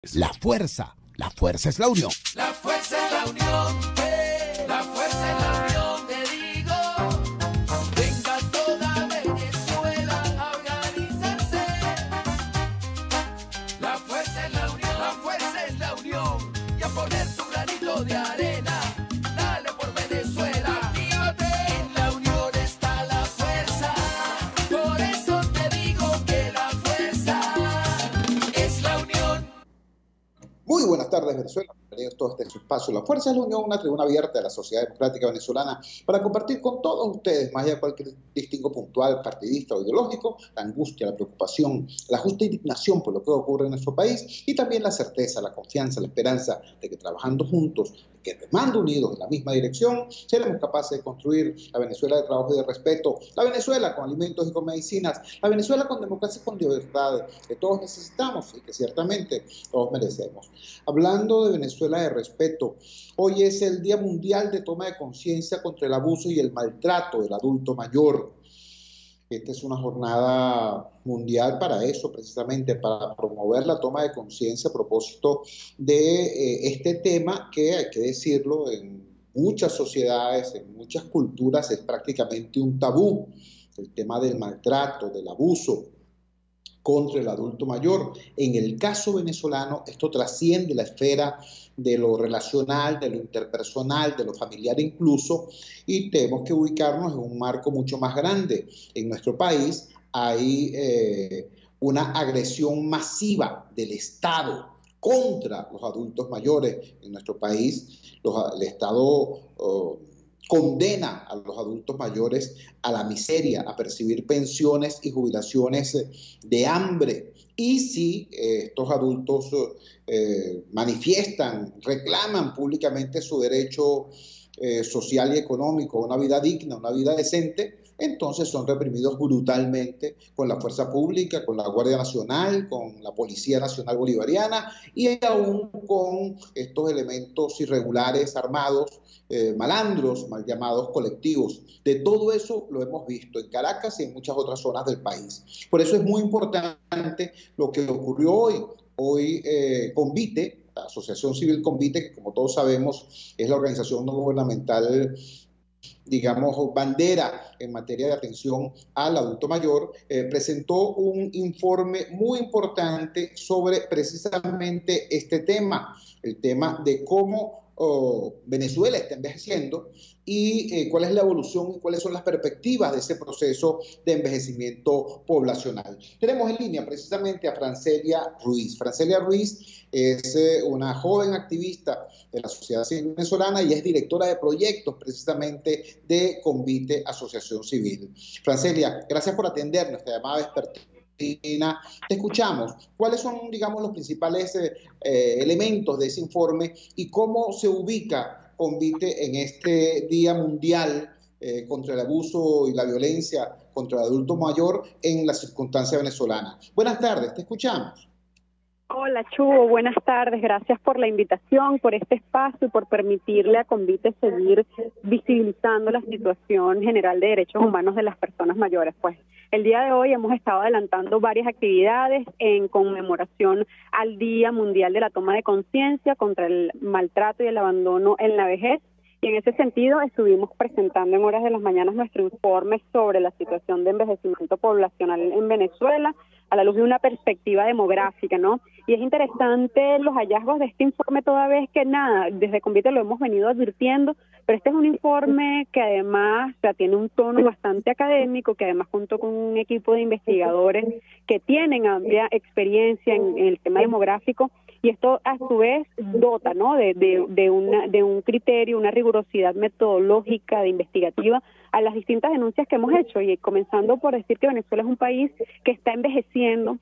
La fuerza es la unión. La fuerza es la unión, la fuerza es la unión, te digo. Venga toda Venezuela a organizarse. La fuerza es la unión, la fuerza es la unión. Y a poner tu granito de arena, dale por Venezuela. Actívate, en la unión está la fuerza. Por eso te digo que la fuerza es la unión. Muy buenas tardes, Venezuela. Bienvenidos todos a este espacio. La Fuerza de la Unión, una tribuna abierta de la sociedad democrática venezolana para compartir con todos ustedes, más allá de cualquier distingo puntual, partidista o ideológico, la angustia, la preocupación, la justa indignación por lo que ocurre en nuestro país y también la certeza, la confianza, la esperanza de que trabajando juntos, que remando unidos en la misma dirección, seremos capaces de construir la Venezuela de trabajo y de respeto, la Venezuela con alimentos y con medicinas, la Venezuela con democracia y con libertad, que todos necesitamos y que ciertamente todos merecemos. Hablando de Venezuela de respeto, hoy es el Día Mundial de Toma de Conciencia contra el Abuso y el Maltrato del Adulto Mayor. Esta es una jornada mundial para eso, precisamente para promover la toma de conciencia a propósito de este tema que, hay que decirlo, en muchas sociedades, en muchas culturas es prácticamente un tabú, el tema del maltrato, del abuso contra el adulto mayor. En el caso venezolano, esto trasciende la esfera de lo relacional, de lo interpersonal, de lo familiar incluso, y tenemos que ubicarnos en un marco mucho más grande. En nuestro país hay una agresión masiva del Estado contra los adultos mayores. En nuestro país, el Estado condena a los adultos mayores a la miseria, a percibir pensiones y jubilaciones de hambre. Y si estos adultos manifiestan, reclaman públicamente su derecho social y económico, una vida digna, una vida decente, entonces son reprimidos brutalmente con la fuerza pública, con la Guardia Nacional, con la Policía Nacional Bolivariana y aún con estos elementos irregulares armados, malandros, mal llamados colectivos. De todo eso lo hemos visto en Caracas y en muchas otras zonas del país. Por eso es muy importante lo que ocurrió hoy. Hoy Convite, la Asociación Civil Convite, que como todos sabemos es la organización no gubernamental, digamos, bandera en materia de atención al adulto mayor, presentó un informe muy importante sobre precisamente este tema, el tema de cómo Venezuela está envejeciendo y cuál es la evolución y cuáles son las perspectivas de ese proceso de envejecimiento poblacional. Tenemos en línea precisamente a Francelia Ruiz. Francelia Ruiz es una joven activista de la sociedad civil venezolana y es directora de proyectos precisamente de Convite Asociación Civil. Francelia, gracias por atender nuestra llamada vespertina. Te escuchamos. ¿Cuáles son, digamos, los principales elementos de ese informe y cómo se ubica Convite en este Día Mundial contra el abuso y la violencia contra el adulto mayor en la circunstancia venezolana? Buenas tardes, te escuchamos. Hola, Chugo, buenas tardes. Gracias por la invitación, por este espacio y por permitirle a Convite seguir visibilizando la situación general de derechos humanos de las personas mayores. Pues el día de hoy hemos estado adelantando varias actividades en conmemoración al Día Mundial de la Toma de Conciencia contra el Maltrato y el Abandono en la Vejez. Y en ese sentido estuvimos presentando en horas de las mañanas nuestro informe sobre la situación de envejecimiento poblacional en Venezuela a la luz de una perspectiva demográfica, ¿no? Y es interesante los hallazgos de este informe toda vez que nada, desde Convite lo hemos venido advirtiendo, pero este es un informe que además tiene un tono bastante académico, que además contó con un equipo de investigadores que tienen amplia experiencia en el tema demográfico, y esto a su vez dota, ¿no?, de un criterio, una rigurosidad metodológica, de investigativa a las distintas denuncias que hemos hecho, y comenzando por decir que Venezuela es un país que está envejeciendo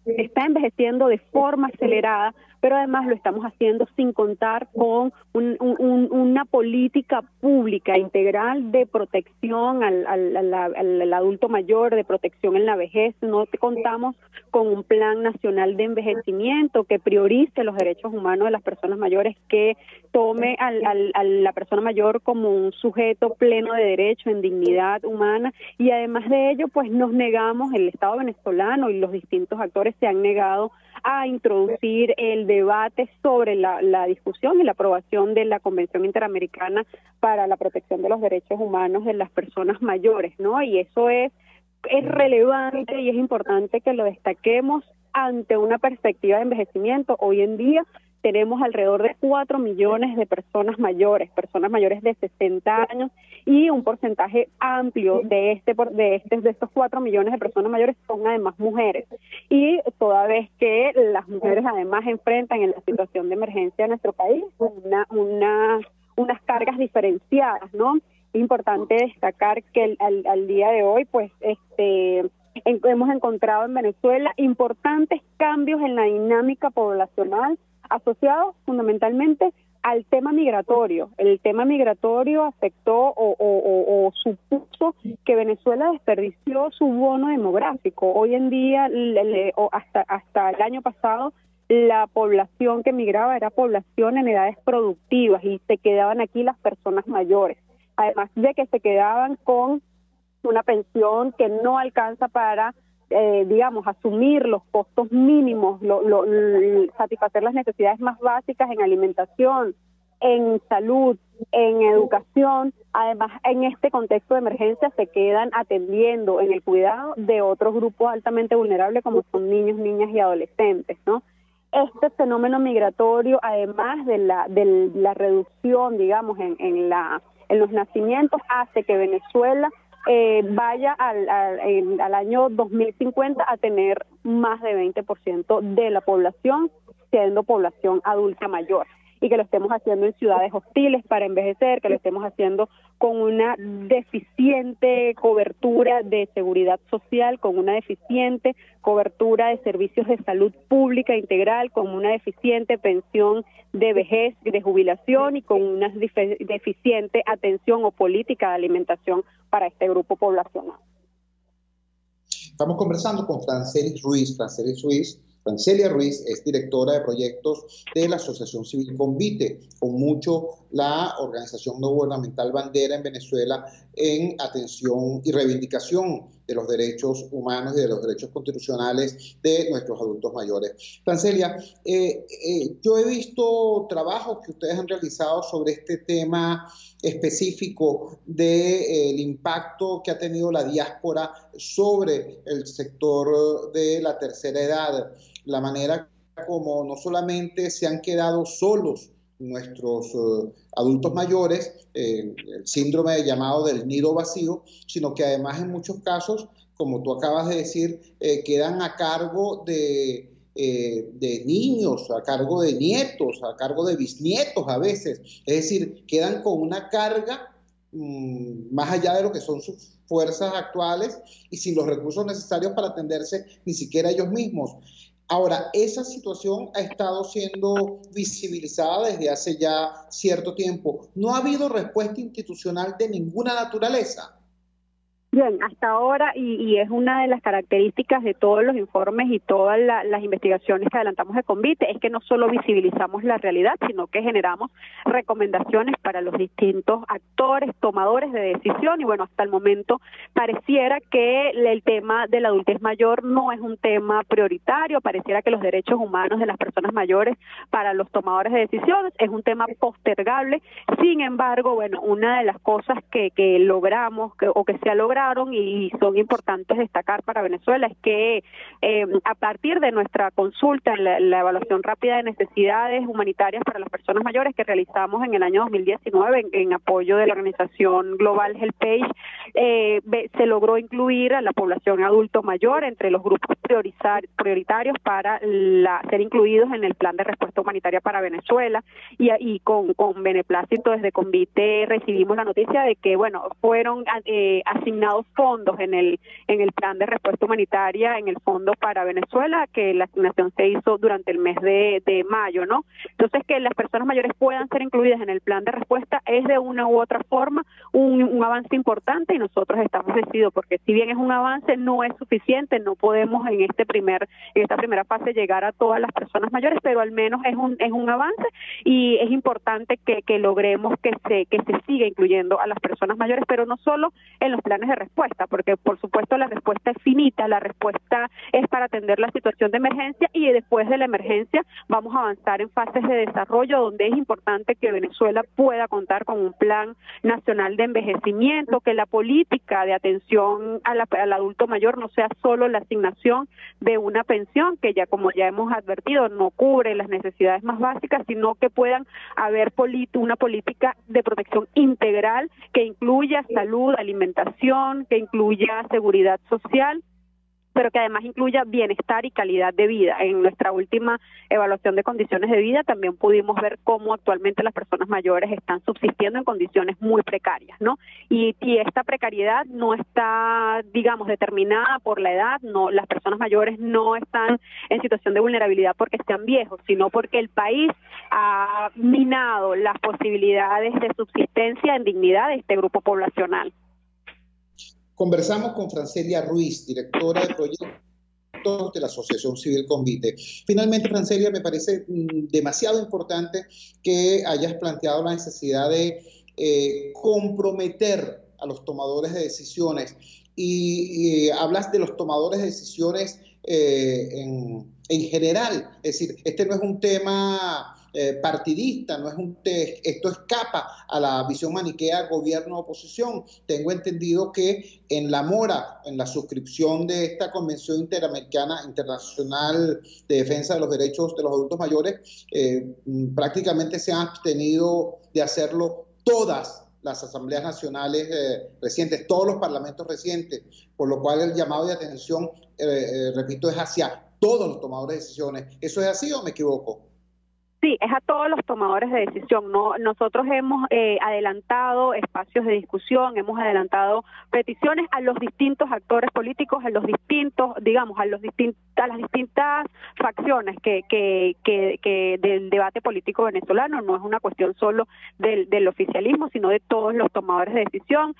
de forma acelerada, pero además lo estamos haciendo sin contar con una política pública integral de protección al adulto mayor, de protección en la vejez. No contamos con un plan nacional de envejecimiento que priorice los derechos humanos de las personas mayores, que tome a la persona mayor como un sujeto pleno de derecho, en dignidad humana, y además de ello, pues nos negamos, el Estado venezolano y los distintos actores se han negado a introducir el debate sobre la discusión y la aprobación de la Convención Interamericana para la Protección de los Derechos Humanos de las Personas Mayores, ¿no? Y eso es relevante y es importante que lo destaquemos ante una perspectiva de envejecimiento. Hoy en día tenemos alrededor de 4 millones de personas mayores de 60 años, y un porcentaje amplio de estos 4 millones de personas mayores son además mujeres. Y toda vez que las mujeres además enfrentan en la situación de emergencia de nuestro país unas cargas diferenciadas, ¿no? Es importante destacar que al día de hoy, pues, hemos encontrado en Venezuela importantes cambios en la dinámica poblacional asociados fundamentalmente al tema migratorio. El tema migratorio afectó o supuso que Venezuela desperdició su bono demográfico. Hoy en día, hasta el año pasado, la población que migraba era población en edades productivas y se quedaban aquí las personas mayores. Además de que se quedaban con una pensión que no alcanza para asumir los costos mínimos, satisfacer las necesidades más básicas en alimentación, en salud, en educación. Además, en este contexto de emergencia se quedan atendiendo en el cuidado de otros grupos altamente vulnerables como son niños, niñas y adolescentes, ¿no? Este fenómeno migratorio, además de la reducción, digamos, en los nacimientos, hace que Venezuela vaya al año 2050 a tener más de 20% de la población siendo población adulta mayor, y que lo estemos haciendo en ciudades hostiles para envejecer, que lo estemos haciendo con una deficiente cobertura de seguridad social, con una deficiente cobertura de servicios de salud pública integral, con una deficiente pensión de vejez, de jubilación, y con una deficiente atención o política de alimentación para este grupo poblacional. Estamos conversando con Francelia Ruiz es directora de proyectos de la Asociación Civil Convite, con mucho la organización no gubernamental bandera en Venezuela en atención y reivindicación de los derechos humanos y de los derechos constitucionales de nuestros adultos mayores. Francelia, yo he visto trabajos que ustedes han realizado sobre este tema específico del impacto que ha tenido la diáspora sobre el sector de la tercera edad, la manera como no solamente se han quedado solos nuestros adultos mayores, el síndrome llamado del nido vacío, sino que además en muchos casos, como tú acabas de decir, quedan a cargo de niños, a cargo de nietos, a cargo de bisnietos a veces. Es decir, quedan con una carga más allá de lo que son sus fuerzas actuales y sin los recursos necesarios para atenderse ni siquiera ellos mismos. Ahora, esa situación ha estado siendo visibilizada desde hace ya cierto tiempo. ¿No ha habido respuesta institucional de ninguna naturaleza? Bien, hasta ahora, y es una de las características de todos los informes y todas las investigaciones que adelantamos de Convite, es que no solo visibilizamos la realidad, sino que generamos recomendaciones para los distintos actores, tomadores de decisión, y bueno, hasta el momento pareciera que el tema de la adultez mayor no es un tema prioritario, pareciera que los derechos humanos de las personas mayores para los tomadores de decisiones es un tema postergable. Sin embargo, bueno, una de las cosas que logramos o que se ha logrado y son importantes destacar para Venezuela es que a partir de nuestra consulta, la evaluación rápida de necesidades humanitarias para las personas mayores que realizamos en el año 2019 en apoyo de la organización Global Health Page, se logró incluir a la población adulto mayor entre los grupos prioritarios para ser incluidos en el plan de respuesta humanitaria para Venezuela, y con beneplácito desde Convite recibimos la noticia de que bueno, fueron asignados fondos en el plan de respuesta humanitaria, en el fondo para Venezuela, que la asignación se hizo durante el mes de mayo, ¿no? Entonces, que las personas mayores puedan ser incluidas en el plan de respuesta es de una u otra forma un avance importante, y nosotros estamos decididos, porque si bien es un avance, no es suficiente, no podemos en esta primera fase llegar a todas las personas mayores, pero al menos es un avance, y es importante que logremos que se siga incluyendo a las personas mayores, pero no solo en los planes de respuesta, porque por supuesto la respuesta es finita, la respuesta es para atender la situación de emergencia y después de la emergencia vamos a avanzar en fases de desarrollo donde es importante que Venezuela pueda contar con un plan nacional de envejecimiento, que la política de atención al adulto mayor no sea solo la asignación de una pensión que ya, como ya hemos advertido, no cubre las necesidades más básicas, sino que puedan haber una política de protección integral que incluya salud, alimentación, que incluya seguridad social, pero que además incluya bienestar y calidad de vida. En nuestra última evaluación de condiciones de vida también pudimos ver cómo actualmente las personas mayores están subsistiendo en condiciones muy precarias, ¿no? Y esta precariedad no está, digamos, determinada por la edad, no, las personas mayores no están en situación de vulnerabilidad porque sean viejos, sino porque el país ha minado las posibilidades de subsistencia en dignidad de este grupo poblacional. Conversamos con Francelia Ruiz, directora de proyectos de la Asociación Civil Convite. Finalmente, Francelia, me parece demasiado importante que hayas planteado la necesidad de comprometer a los tomadores de decisiones y hablas de los tomadores de decisiones en general. Es decir, este no es un tema partidista, no es esto escapa a la visión maniquea gobierno-oposición. Tengo entendido que en la mora, en la suscripción de esta Convención Internacional de Defensa de los Derechos de los Adultos Mayores, prácticamente se han abstenido de hacerlo todas las asambleas nacionales recientes, todos los parlamentos recientes, por lo cual el llamado de atención, repito, es hacia todos los tomadores de decisiones. ¿Eso es así o me equivoco? Sí, es a todos los tomadores de decisión, ¿no? Nosotros hemos adelantado espacios de discusión, hemos adelantado peticiones a los distintos actores políticos, a los distintos, digamos, a las distintas facciones que del debate político venezolano. No es una cuestión solo del oficialismo, sino de todos los tomadores de decisión.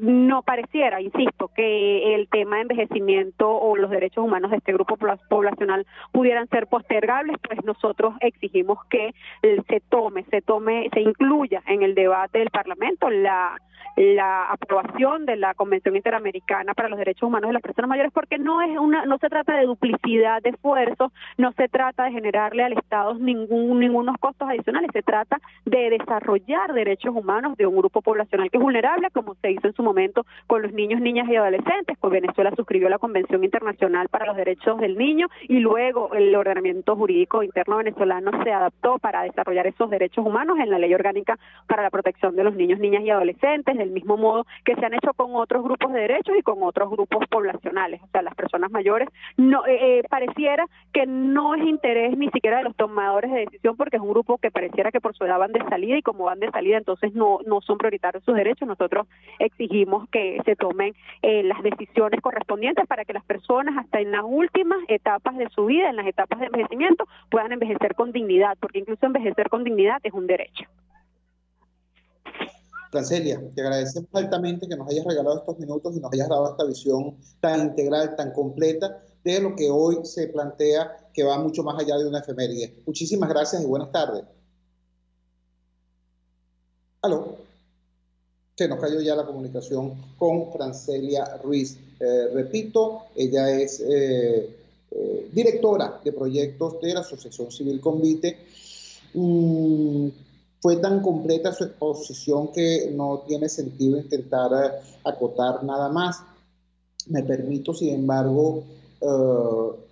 No pareciera, insisto, que el tema de envejecimiento o los derechos humanos de este grupo poblacional pudieran ser postergables, pues nosotros exigimos que se incluya en el debate del Parlamento la aprobación de la Convención Interamericana para los Derechos Humanos de las Personas Mayores, porque no se trata de duplicidad de esfuerzos, no se trata de generarle al Estado ningunos costos adicionales, se trata de desarrollar derechos humanos de un grupo poblacional que es vulnerable, como se hizo en su momento con los niños, niñas y adolescentes, pues Venezuela suscribió la Convención Internacional para los Derechos del Niño y luego el ordenamiento jurídico interno venezolano se adaptó para desarrollar esos derechos humanos en la Ley Orgánica para la Protección de los Niños, Niñas y Adolescentes, del mismo modo que se han hecho con otros grupos de derechos y con otros grupos poblacionales. O sea, las personas mayores, no pareciera que no es interés ni siquiera de los tomadores de decisión, porque es un grupo que pareciera que por su edad van de salida, y como van de salida entonces no son prioritarios sus derechos. Nosotros exigimos que se tomen las decisiones correspondientes para que las personas hasta en las últimas etapas de su vida, en las etapas de envejecimiento, puedan envejecer con dignidad, porque incluso envejecer con dignidad es un derecho. Francelia, te agradecemos altamente que nos hayas regalado estos minutos y nos hayas dado esta visión tan integral, tan completa de lo que hoy se plantea, que va mucho más allá de una efeméride. Muchísimas gracias y buenas tardes. ¿Aló? Se nos cayó ya la comunicación con Francelia Ruiz. Repito, ella es directora de proyectos de la Asociación Civil Convite. Fue tan completa su exposición que no tiene sentido intentar acotar nada más. Me permito, sin embargo,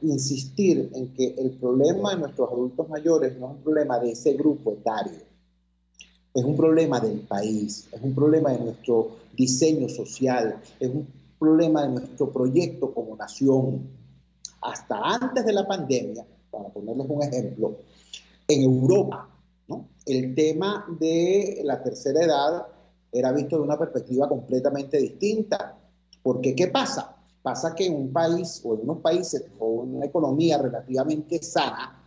insistir en que el problema de nuestros adultos mayores no es un problema de ese grupo etario, es un problema del país, es un problema de nuestro diseño social, es un problema de nuestro proyecto como nación. Hasta antes de la pandemia, para ponerles un ejemplo, en Europa, ¿no?, el tema de la tercera edad era visto de una perspectiva completamente distinta. Porque, ¿qué pasa? Pasa que en un país o en unos países con una economía relativamente sana,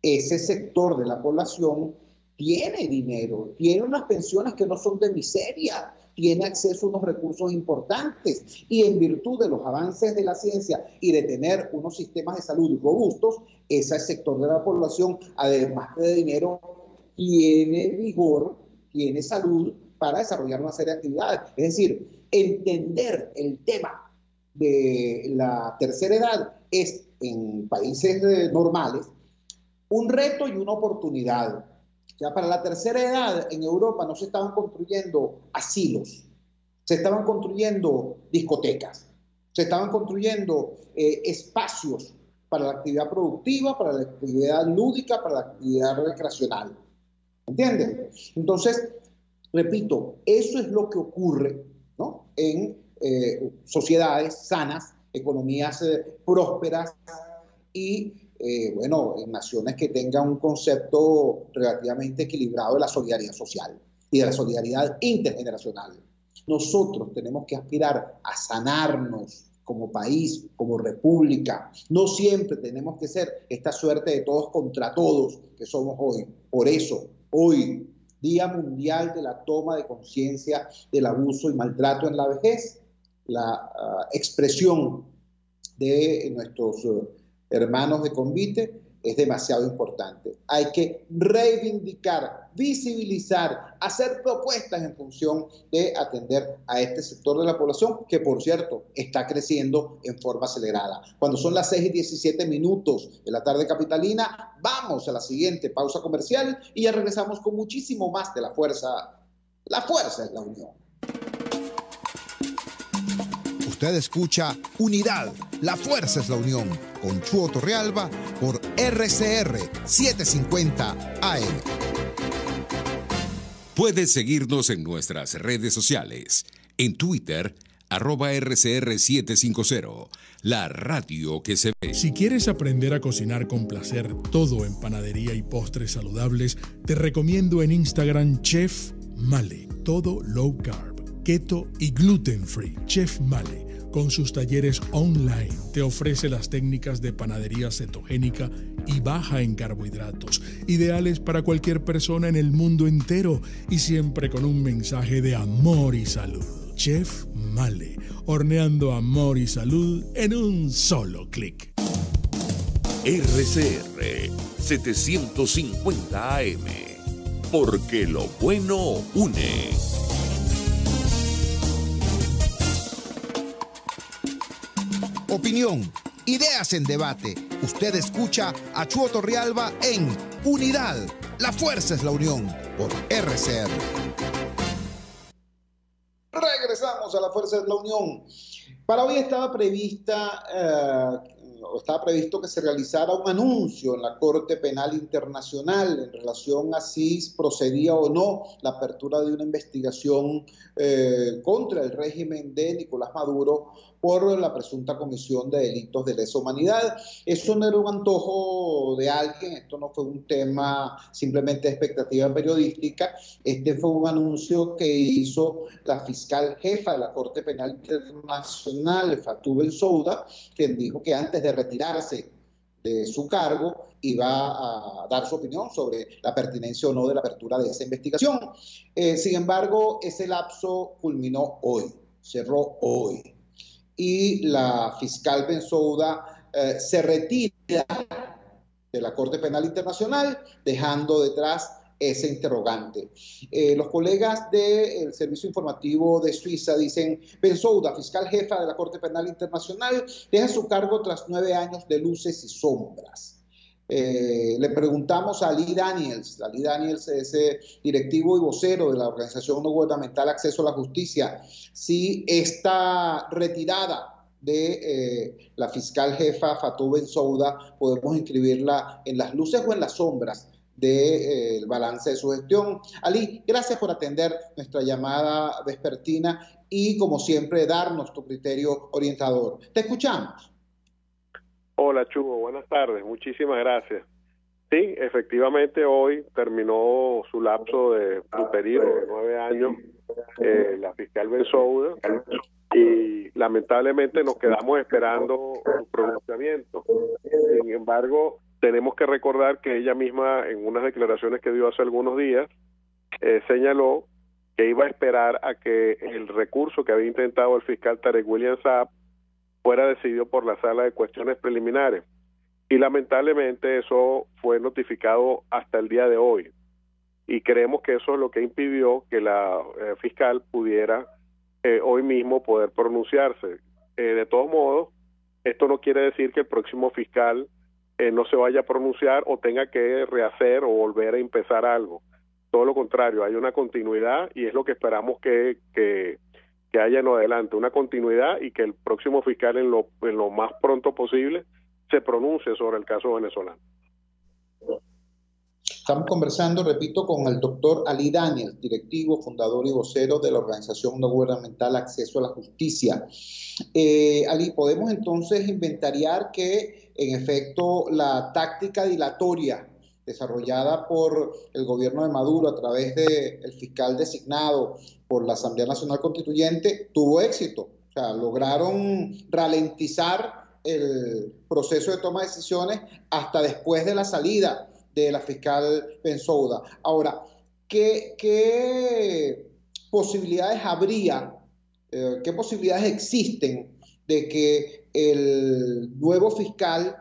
ese sector de la población tiene dinero, tiene unas pensiones que no son de miseria, tiene acceso a unos recursos importantes, y en virtud de los avances de la ciencia y de tener unos sistemas de salud robustos, ese sector de la población, además de dinero, tiene vigor, tiene salud para desarrollar una serie de actividades. Es decir, Entender el tema de la tercera edad es, en países normales, un reto y una oportunidad. Ya para la tercera edad en Europa no se estaban construyendo asilos, se estaban construyendo discotecas, se estaban construyendo espacios para la actividad productiva, para la actividad lúdica, para la actividad recreacional. ¿Entiendes? Entonces, repito, eso es lo que ocurre, ¿no?, en sociedades sanas, economías prósperas y bueno, en naciones que tengan un concepto relativamente equilibrado de la solidaridad social y de la solidaridad intergeneracional. Nosotros tenemos que aspirar a sanarnos como país, como república. No siempre tenemos que ser esta suerte de todos contra todos que somos hoy. Por eso, hoy, Día Mundial de la Toma de Conciencia del Abuso y Maltrato en la Vejez, la expresión de nuestros hermanos de Convite es demasiado importante. Hay que reivindicar, visibilizar, hacer propuestas en función de atender a este sector de la población que, por cierto, está creciendo en forma acelerada. Cuando son las 6:17 de la tarde capitalina, vamos a la siguiente pausa comercial y ya regresamos con muchísimo más de La Fuerza. La fuerza es la unión. Usted escucha Unidad, la fuerza es la unión, con Chuo Torrealba por RCR 750 AM. Puedes seguirnos en nuestras redes sociales. En Twitter, @RCR750, la radio que se ve. Si quieres aprender a cocinar con placer todo en panadería y postres saludables, te recomiendo en Instagram Chef Male. Todo low carb, keto y gluten free. Chef Male, con sus talleres online, te ofrece las técnicas de panadería cetogénica y baja en carbohidratos, ideales para cualquier persona en el mundo entero y siempre con un mensaje de amor y salud. Chef Male, horneando amor y salud en un solo clic. RCR 750 AM, porque lo bueno une. Opinión, ideas en debate. Usted escucha a Chuo Torrealba en Unidad, la fuerza es la unión, por RCR. Regresamos a La Fuerza de la Unión. Para hoy estaba previsto que se realizara un anuncio en la Corte Penal Internacional en relación a si procedía o no la apertura de una investigación contra el régimen de Nicolás Maduro por la presunta comisión de delitos de lesa humanidad. Eso no era un antojo de alguien, esto no fue un tema simplemente de expectativa periodística, este fue un anuncio que hizo la fiscal jefa de la Corte Penal Internacional, Fatou Bensouda, quien dijo que antes de retirarse de su cargo iba a dar su opinión sobre la pertinencia o no de la apertura de esa investigación. Sin embargo, ese lapso culminó hoy, cerró hoy. Y la fiscal Bensouda se retira de la Corte Penal Internacional, dejando detrás ese interrogante. Los colegas del Servicio Informativo de Suiza dicen: Bensouda, fiscal jefa de la Corte Penal Internacional, deja su cargo tras 9 años de luces y sombras. Le preguntamos a Ali Daniels. Ali Daniels es directivo y vocero de la organización no gubernamental Acceso a la Justicia, si esta retirada de la fiscal jefa Fatou Bensouda podemos inscribirla en las luces o en las sombras del balance de su gestión. Ali, gracias por atender nuestra llamada vespertina y, como siempre, darnos tu criterio orientador. Te escuchamos. Hola, Chugo, buenas tardes, muchísimas gracias. Sí, efectivamente hoy terminó su lapso de su periodo de 9 años la fiscal Bensouda y lamentablemente nos quedamos esperando su pronunciamiento. Sin embargo, tenemos que recordar que ella misma en unas declaraciones que dio hace algunos días señaló que iba a esperar a que el recurso que había intentado el fiscal Tarek William Saab fuera decidido por la Sala de Cuestiones Preliminares. Y lamentablemente eso fue notificado hasta el día de hoy. Y creemos que eso es lo que impidió que la fiscal pudiera hoy mismo poder pronunciarse. De todos modos, esto no quiere decir que el próximo fiscal no se vaya a pronunciar o tenga que rehacer o volver a empezar algo. Todo lo contrario, hay una continuidad y es lo que esperamos que haya en adelante, una continuidad, y que el próximo fiscal en lo más pronto posible se pronuncie sobre el caso venezolano. Estamos conversando, repito, con el doctor Ali Daniels, directivo, fundador y vocero de la organización no gubernamental Acceso a la Justicia. Ali, ¿podemos entonces inventariar que, en efecto, la táctica dilatoria desarrollada por el gobierno de Maduro a través del fiscal designado por la Asamblea Nacional Constituyente tuvo éxito? O sea, lograron ralentizar el proceso de toma de decisiones hasta después de la salida de la fiscal Bensouda. Ahora, ¿qué posibilidades habría, qué posibilidades existen de que el nuevo fiscal,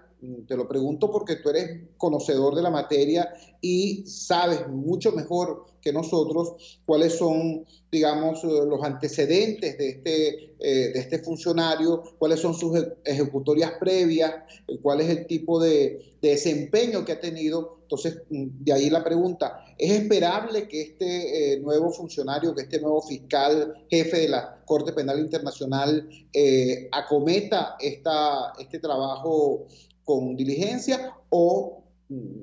te lo pregunto porque tú eres conocedor de la materia y sabes mucho mejor que nosotros cuáles son, digamos, los antecedentes de este funcionario, cuáles son sus ejecutorias previas, cuál es el tipo de desempeño que ha tenido? Entonces, de ahí la pregunta, ¿es esperable que este nuevo funcionario, que este nuevo fiscal jefe de la Corte Penal Internacional acometa este trabajo con diligencia, o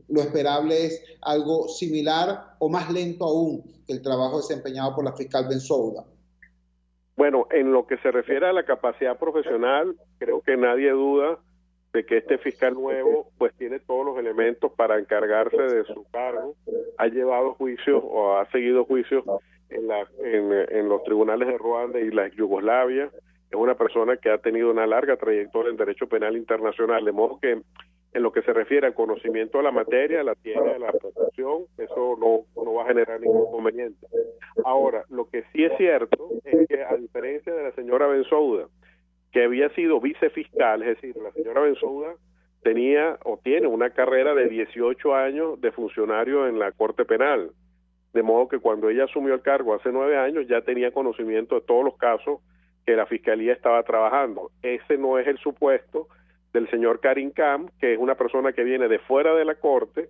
lo esperable es algo similar o más lento aún que el trabajo desempeñado por la fiscal Bensouda? Bueno, en lo que se refiere a la capacidad profesional, creo que nadie duda de que este fiscal nuevo pues tiene todos los elementos para encargarse de su cargo. Ha llevado juicios o ha seguido juicios en los tribunales de Ruanda y la Yugoslavia. Es una persona que ha tenido una larga trayectoria en derecho penal internacional, de modo que en lo que se refiere al conocimiento de la materia, la tiene de la profesión, eso no va a generar ningún inconveniente. Ahora, lo que sí es cierto es que, a diferencia de la señora Bensouda, que había sido vicefiscal, es decir, la señora Bensouda tenía o tiene una carrera de 18 años de funcionario en la Corte Penal, de modo que cuando ella asumió el cargo hace 9 años ya tenía conocimiento de todos los casos que la Fiscalía estaba trabajando. Ese no es el supuesto del señor Karim Khan, que es una persona que viene de fuera de la Corte,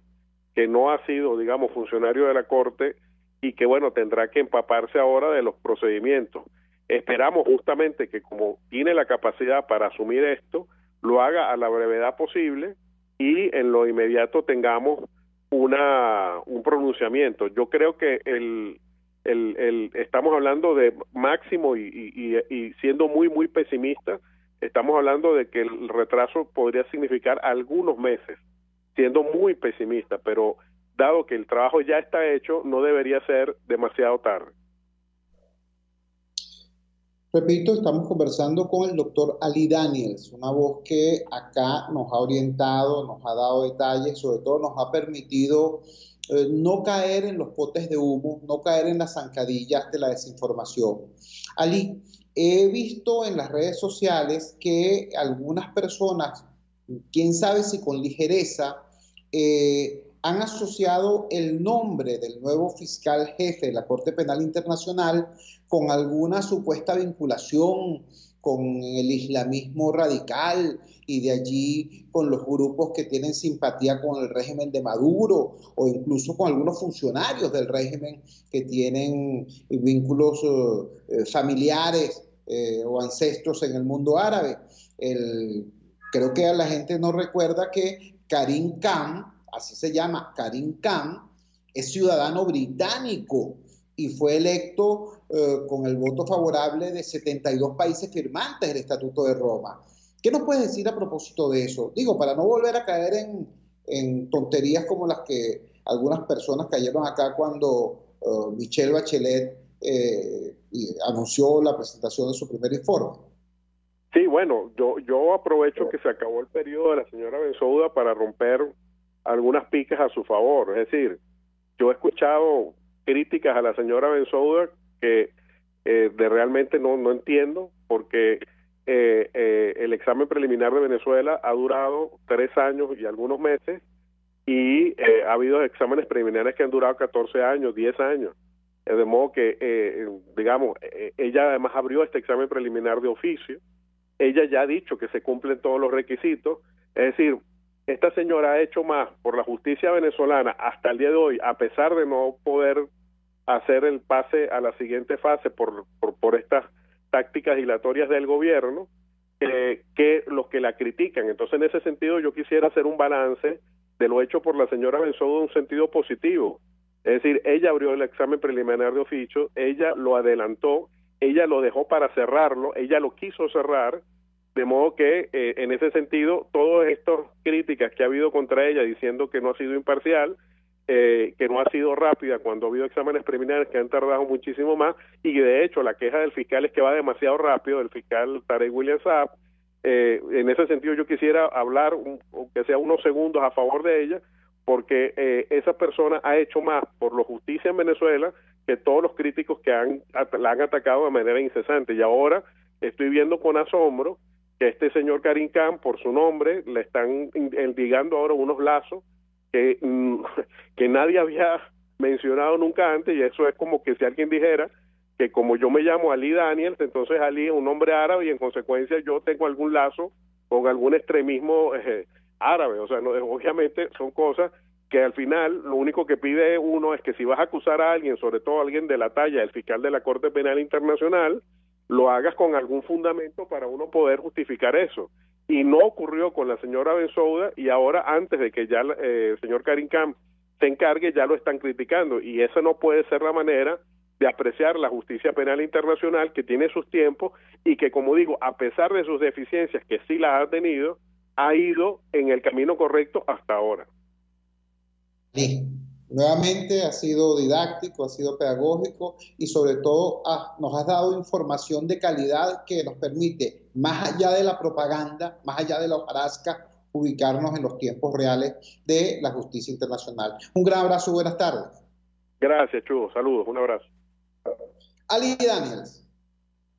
que no ha sido, digamos, funcionario de la Corte y que, bueno, tendrá que empaparse ahora de los procedimientos. Esperamos justamente que, como tiene la capacidad para asumir esto, lo haga a la brevedad posible y en lo inmediato tengamos un pronunciamiento. Yo creo que estamos hablando de máximo y siendo muy pesimista, estamos hablando de que el retraso podría significar algunos meses, siendo muy pesimista, pero dado que el trabajo ya está hecho, no debería ser demasiado tarde. Repito, estamos conversando con el doctor Ali Daniels, una voz que acá nos ha orientado, nos ha dado detalles, sobre todo nos ha permitido no caer en los potes de humo, no caer en las zancadillas de la desinformación. Ali, he visto en las redes sociales que algunas personas, quién sabe si con ligereza, han asociado el nombre del nuevo fiscal jefe de la Corte Penal Internacional con alguna supuesta vinculación con el islamismo radical y de allí con los grupos que tienen simpatía con el régimen de Maduro, o incluso con algunos funcionarios del régimen que tienen vínculos familiares o ancestros en el mundo árabe. Creo que la gente no recuerda que Karim Khan, así se llama, Karim Khan, es ciudadano británico y fue electo con el voto favorable de 72 países firmantes del Estatuto de Roma. ¿Qué nos puedes decir a propósito de eso? Digo, para no volver a caer en tonterías como las que algunas personas cayeron acá cuando Michelle Bachelet anunció la presentación de su primer informe. Sí, bueno, yo aprovecho que se acabó el periodo de la señora Bensouda para romper algunas picas a su favor. Es decir, yo he escuchado críticas a la señora Bensouda que realmente no entiendo, porque el examen preliminar de Venezuela ha durado 3 años y algunos meses, y ha habido exámenes preliminares que han durado 14 años, 10 años. de modo que, digamos, ella además abrió este examen preliminar de oficio. Ella ya ha dicho que se cumplen todos los requisitos. Es decir, esta señora ha hecho más por la justicia venezolana hasta el día de hoy, a pesar de no poder hacer el pase a la siguiente fase por estas tácticas dilatorias del gobierno, que los que la critican. Entonces, en ese sentido, yo quisiera hacer un balance de lo hecho por la señora Bensoda en un sentido positivo. Es decir, ella abrió el examen preliminar de oficio, ella lo adelantó, ella lo dejó para cerrarlo, ella lo quiso cerrar, de modo que en ese sentido, todas estas críticas que ha habido contra ella diciendo que no ha sido imparcial, que no ha sido rápida cuando ha habido exámenes preliminares que han tardado muchísimo más, y de hecho la queja del fiscal es que va demasiado rápido, el fiscal Tarek William Saab. En ese sentido yo quisiera hablar, aunque sea unos segundos, a favor de ella, porque esa persona ha hecho más por la justicia en Venezuela que todos los críticos que la han atacado de manera incesante. Y ahora estoy viendo con asombro que este señor Karim Khan, por su nombre, le están ligando ahora unos lazos que nadie había mencionado nunca antes, y eso es como que si alguien dijera que como yo me llamo Ali Daniels, entonces Ali es un nombre árabe y en consecuencia yo tengo algún lazo con algún extremismo árabe. O sea, no, obviamente son cosas que al final lo único que pide uno es que si vas a acusar a alguien, sobre todo a alguien de la talla del fiscal de la Corte Penal Internacional, lo hagas con algún fundamento para uno poder justificar eso. Y no ocurrió con la señora Bensoda, y ahora antes de que ya el señor Karim Khan se encargue, ya lo están criticando, y esa no puede ser la manera de apreciar la justicia penal internacional, que tiene sus tiempos y que, como digo, a pesar de sus deficiencias, que sí las ha tenido, ha ido en el camino correcto hasta ahora. Sí. Nuevamente ha sido didáctico, ha sido pedagógico y sobre todo nos has dado información de calidad que nos permite, más allá de la propaganda, más allá de la hojarasca, ubicarnos en los tiempos reales de la justicia internacional. Un gran abrazo, buenas tardes. Gracias, Chugo, saludos, un abrazo. Ali Daniels,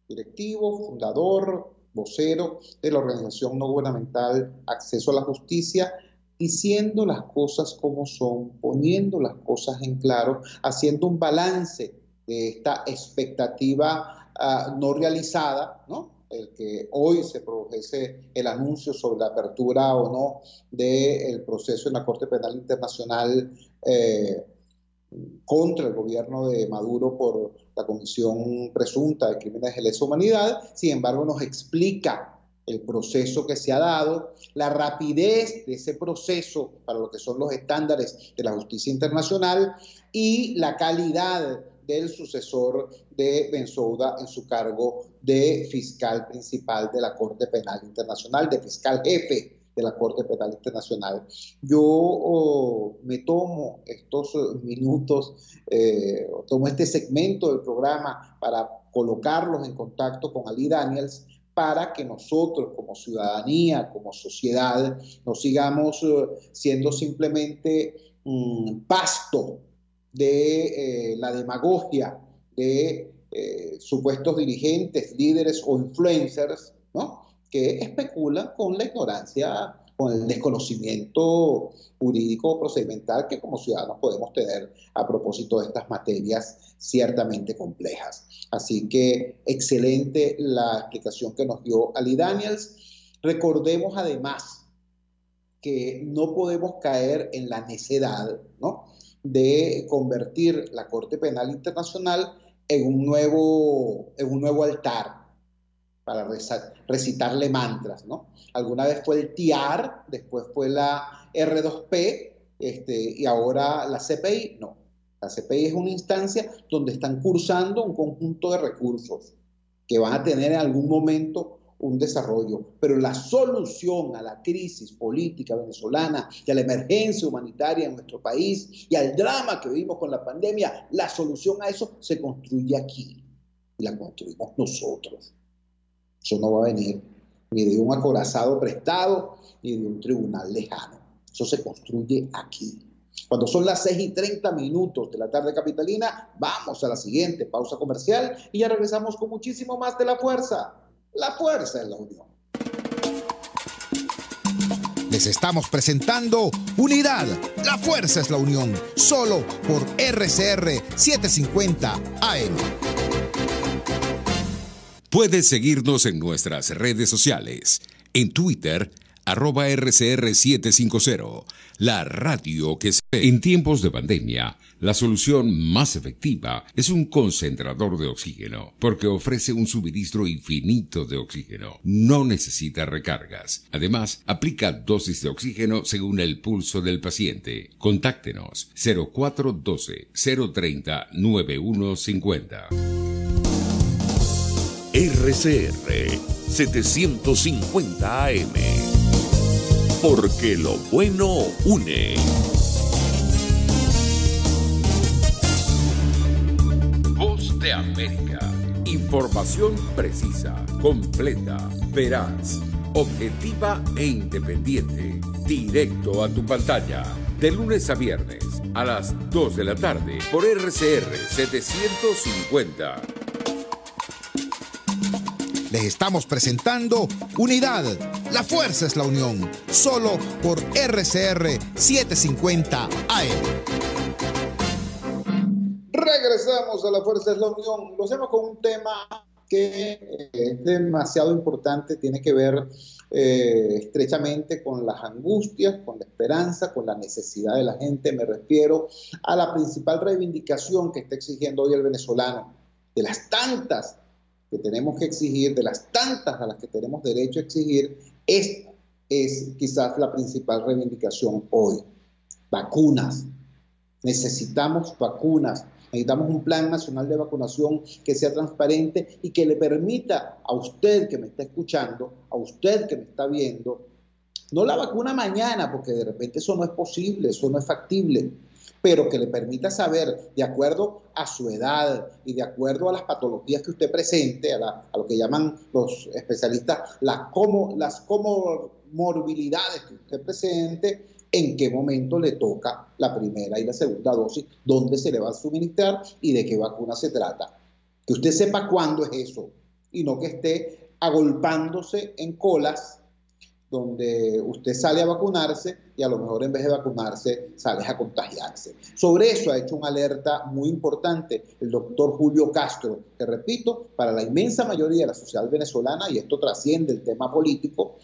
directivo, fundador, vocero de la organización no gubernamental Acceso a la Justicia, diciendo las cosas como son, poniendo las cosas en claro, haciendo un balance de esta expectativa no realizada, ¿no? El que hoy se produjese el anuncio sobre la apertura o no del proceso en la Corte Penal Internacional contra el gobierno de Maduro por la comisión presunta de crímenes de lesa humanidad. Sin embargo, nos explica el proceso que se ha dado, la rapidez de ese proceso para lo que son los estándares de la justicia internacional y la calidad del sucesor de Bensoda en su cargo de fiscal principal de la Corte Penal Internacional, de fiscal jefe de la Corte Penal Internacional. Yo me tomo estos minutos, tomo este segmento del programa para colocarlos en contacto con Ali Daniels, para que nosotros como ciudadanía, como sociedad, no sigamos siendo simplemente pasto de la demagogia de supuestos dirigentes, líderes o influencers, ¿no? Que especulan con la ignorancia, con el desconocimiento jurídico o procedimental que como ciudadanos podemos tener a propósito de estas materias ciertamente complejas. Así que excelente la explicación que nos dio Ali Daniels. Recordemos además que no podemos caer en la necedad, ¿no?, de convertir la Corte Penal Internacional en un nuevo altar para recitarle mantras, ¿no? Alguna vez fue el TIAR, después fue la R2P, y ahora la CPI. No, la CPI es una instancia donde están cursando un conjunto de recursos que van a tener en algún momento un desarrollo, pero la solución a la crisis política venezolana y a la emergencia humanitaria en nuestro país y al drama que vivimos con la pandemia, la solución a eso se construye aquí y la construimos nosotros. Eso no va a venir ni de un acorazado prestado ni de un tribunal lejano. Eso se construye aquí. Cuando son las 6:30 de la tarde capitalina, vamos a la siguiente pausa comercial y ya regresamos con muchísimo más de La Fuerza. La fuerza es la unión. Les estamos presentando Unidad, la fuerza es la unión, solo por RCR 750 AM. Puedes seguirnos en nuestras redes sociales. En Twitter, @RCR750, la radio que se ve. En tiempos de pandemia, la solución más efectiva es un concentrador de oxígeno, porque ofrece un suministro infinito de oxígeno. No necesita recargas. Además, aplica dosis de oxígeno según el pulso del paciente. Contáctenos 0412-030-9150. RCR 750 AM. Porque lo bueno une. Voz de América. Información precisa, completa, veraz, objetiva e independiente. Directo a tu pantalla. De lunes a viernes a las 2 de la tarde por RCR 750. Les estamos presentando Unidad, la fuerza es la unión, solo por RCR 750 AM. Regresamos a La Fuerza es la Unión. Lo hacemos con un tema que es demasiado importante, tiene que ver estrechamente con las angustias, con la esperanza, con la necesidad de la gente. Me refiero a la principal reivindicación que está exigiendo hoy el venezolano, de las tantas que tenemos que exigir, de las tantas a las que tenemos derecho a exigir. Esta es quizás la principal reivindicación hoy. Vacunas. Necesitamos vacunas. Necesitamos un plan nacional de vacunación que sea transparente y que le permita a usted que me está escuchando, a usted que me está viendo, no la vacuna mañana, porque de repente eso no es posible, eso no es factible, pero que le permita saber, de acuerdo a su edad y de acuerdo a las patologías que usted presente, a lo que llaman los especialistas las comorbilidades que usted presente, en qué momento le toca la primera y la segunda dosis, dónde se le va a suministrar y de qué vacuna se trata. Que usted sepa cuándo es eso y no que esté agolpándose en colas donde usted sale a vacunarse y a lo mejor en vez de vacunarse sale a contagiarse. Sobre eso ha hecho una alerta muy importante el doctor Julio Castro, que repito, para la inmensa mayoría de la sociedad venezolana, y esto trasciende el tema político,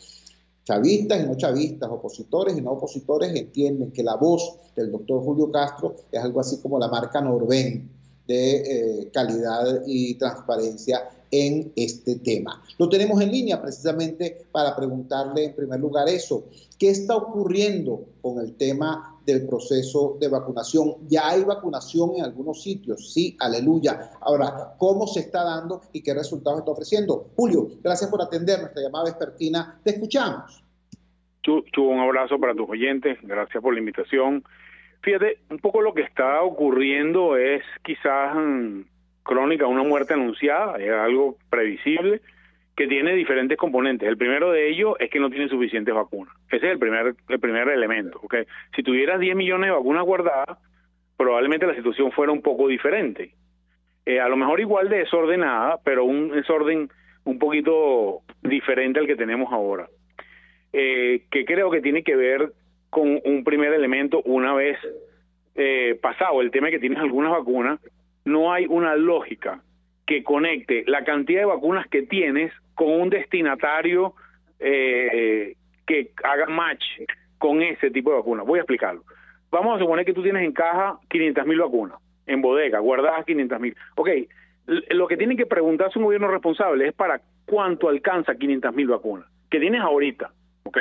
chavistas y no chavistas, opositores y no opositores, entienden que la voz del doctor Julio Castro es algo así como la marca Norben de calidad y transparencia en este tema. Lo tenemos en línea precisamente para preguntarle en primer lugar eso. ¿Qué está ocurriendo con el tema del proceso de vacunación? Ya hay vacunación en algunos sitios, sí, aleluya. Ahora, ¿cómo se está dando y qué resultados está ofreciendo? Julio, gracias por atender nuestra llamada vespertina. Te escuchamos. Chubo, un abrazo para tus oyentes. Gracias por la invitación. Fíjate, un poco lo que está ocurriendo es quizás crónica de una muerte anunciada, es algo previsible, que tiene diferentes componentes. El primero de ellos es que no tienen suficientes vacunas. Ese es el primer elemento. ¿Okay? Si tuvieras 10 millones de vacunas guardadas, probablemente la situación fuera un poco diferente. A lo mejor igual de desordenada, pero un desorden un poquito diferente al que tenemos ahora. Que creo que tiene que ver con un primer elemento. Una vez pasado el tema de que tienes algunas vacunas, no hay una lógica que conecte la cantidad de vacunas que tienes con un destinatario que haga match con ese tipo de vacunas. Voy a explicarlo. Vamos a suponer que tú tienes en caja 500,000 vacunas, en bodega, guardadas 500,000. Ok, lo que tiene que preguntarse un gobierno responsable es para cuánto alcanza 500,000 vacunas que tienes ahorita, ok,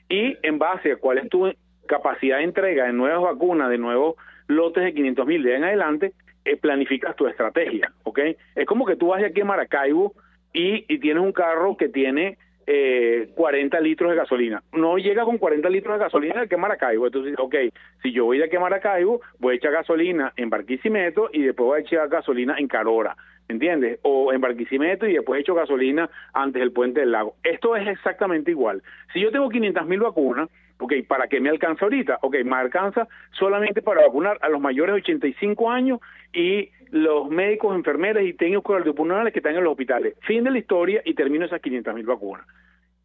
y en base a cuál es tu capacidad de entrega de nuevas vacunas, de nuevos lotes de 500,000 de en adelante, planificas tu estrategia, ¿ok? Es como que tú vas de aquí a Maracaibo y tienes un carro que tiene 40 litros de gasolina. No llega con 40 litros de gasolina de aquí a Maracaibo. Entonces, ok, si yo voy de aquí a Maracaibo, voy a echar gasolina en Barquisimeto y después voy a echar gasolina en Carora, ¿entiendes? O en Barquisimeto y después echo gasolina antes del Puente del Lago. Esto es exactamente igual. Si yo tengo 500,000 vacunas, ok, ¿para qué me alcanza ahorita? Ok, me alcanza solamente para vacunar a los mayores de 85 años y los médicos, enfermeras y técnicos cardiopulmonares que están en los hospitales. Fin de la historia y termino esas 500,000 vacunas.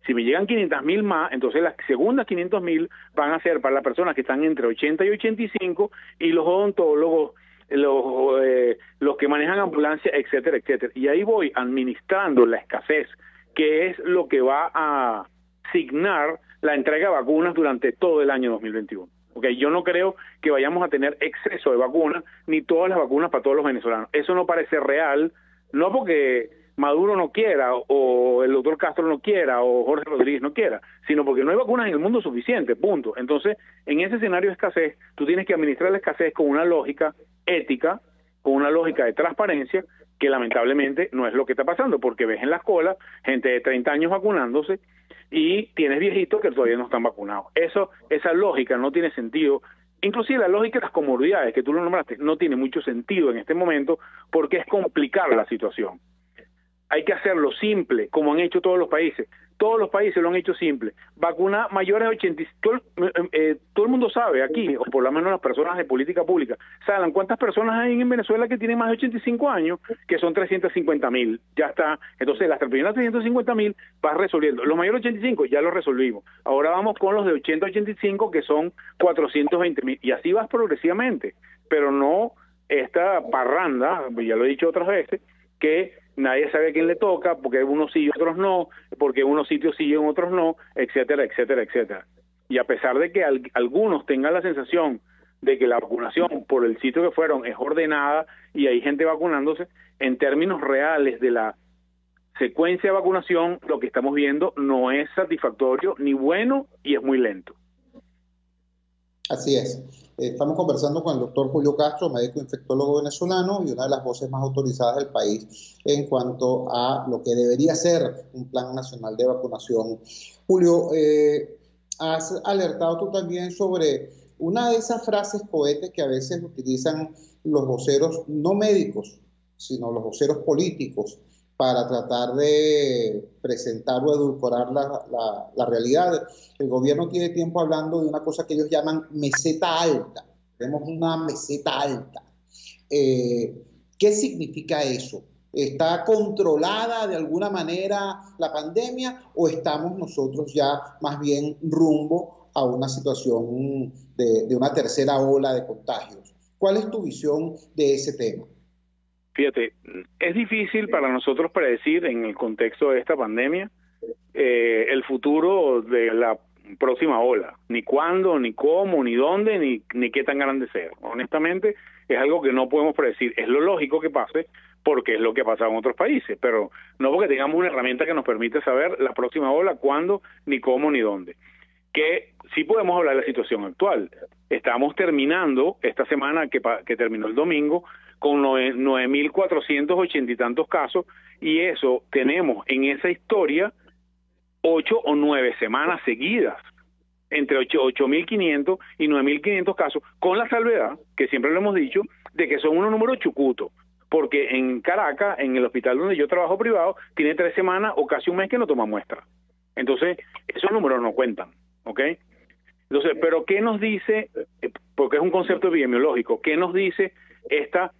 Si me llegan 500.000 más, entonces las segundas 500.000 van a ser para las personas que están entre 80 y 85 y los odontólogos, los que manejan ambulancia, etcétera, etcétera. Y ahí voy administrando la escasez, que es lo que va a asignar la entrega de vacunas durante todo el año 2021. Okay, yo no creo que vayamos a tener exceso de vacunas, ni todas las vacunas para todos los venezolanos. Eso no parece real, no porque Maduro no quiera, o el doctor Castro no quiera, o Jorge Rodríguez no quiera, sino porque no hay vacunas en el mundo suficiente, punto. Entonces, en ese escenario de escasez, tú tienes que administrar la escasez con una lógica ética, con una lógica de transparencia, que lamentablemente no es lo que está pasando, porque ves en las colas gente de 30 años vacunándose, y tienes viejitos que todavía no están vacunados. Esa lógica no tiene sentido. Inclusive la lógica de las comorbilidades, que tú lo nombraste, no tiene mucho sentido en este momento, porque es complicar la situación. Hay que hacerlo simple, como han hecho todos los países. Todos los países lo han hecho simple. Vacunar mayores de 85... todo el mundo sabe aquí, o por lo menos las personas de política pública, ¿saben cuántas personas hay en Venezuela que tienen más de 85 años? Que son 350.000. Ya está. Entonces, las primeras 350.000 vas resolviendo. Los mayores de 85 ya los resolvimos. Ahora vamos con los de 80 a 85, que son 420.000. Y así vas progresivamente. Pero no esta parranda, ya lo he dicho otras veces, que nadie sabe a quién le toca, porque unos sí y otros no, porque unos sitios sí y en otros no, etcétera, etcétera, etcétera. Y a pesar de que algunos tengan la sensación de que la vacunación por el sitio que fueron es ordenada y hay gente vacunándose, en términos reales de la secuencia de vacunación, lo que estamos viendo no es satisfactorio ni bueno y es muy lento. Así es. Estamos conversando con el doctor Julio Castro, médico infectólogo venezolano y una de las voces más autorizadas del país en cuanto a lo que debería ser un plan nacional de vacunación. Julio, has alertado tú también sobre una de esas frases cohetes que a veces utilizan los voceros no médicos, sino los voceros políticos, para tratar de presentar o edulcorar la realidad. El gobierno tiene tiempo hablando de una cosa que ellos llaman meseta alta. Tenemos una meseta alta. ¿Qué significa eso? ¿Está controlada de alguna manera la pandemia o estamos nosotros ya más bien rumbo a una situación de una tercera ola de contagios? ¿Cuál es tu visión de ese tema? Fíjate, es difícil para nosotros predecir en el contexto de esta pandemia el futuro de la próxima ola, ni cuándo, ni cómo, ni dónde, ni qué tan grande sea. Honestamente, es algo que no podemos predecir. Es lo lógico que pase porque es lo que ha pasado en otros países, pero no porque tengamos una herramienta que nos permite saber la próxima ola, cuándo, ni cómo, ni dónde. Que sí podemos hablar de la situación actual. Estamos terminando esta semana que terminó el domingo con 9.480 y tantos casos, y eso tenemos en esa historia 8 o 9 semanas seguidas, entre 8.500 y 9.500 casos, con la salvedad, que siempre lo hemos dicho, de que son unos números chucutos, porque en Caracas, en el hospital donde yo trabajo privado, tiene 3 semanas o casi un mes que no toma muestra. Entonces, esos números no cuentan, ¿ok? Entonces, pero ¿qué nos dice? Porque es un concepto epidemiológico, ¿qué nos dice esta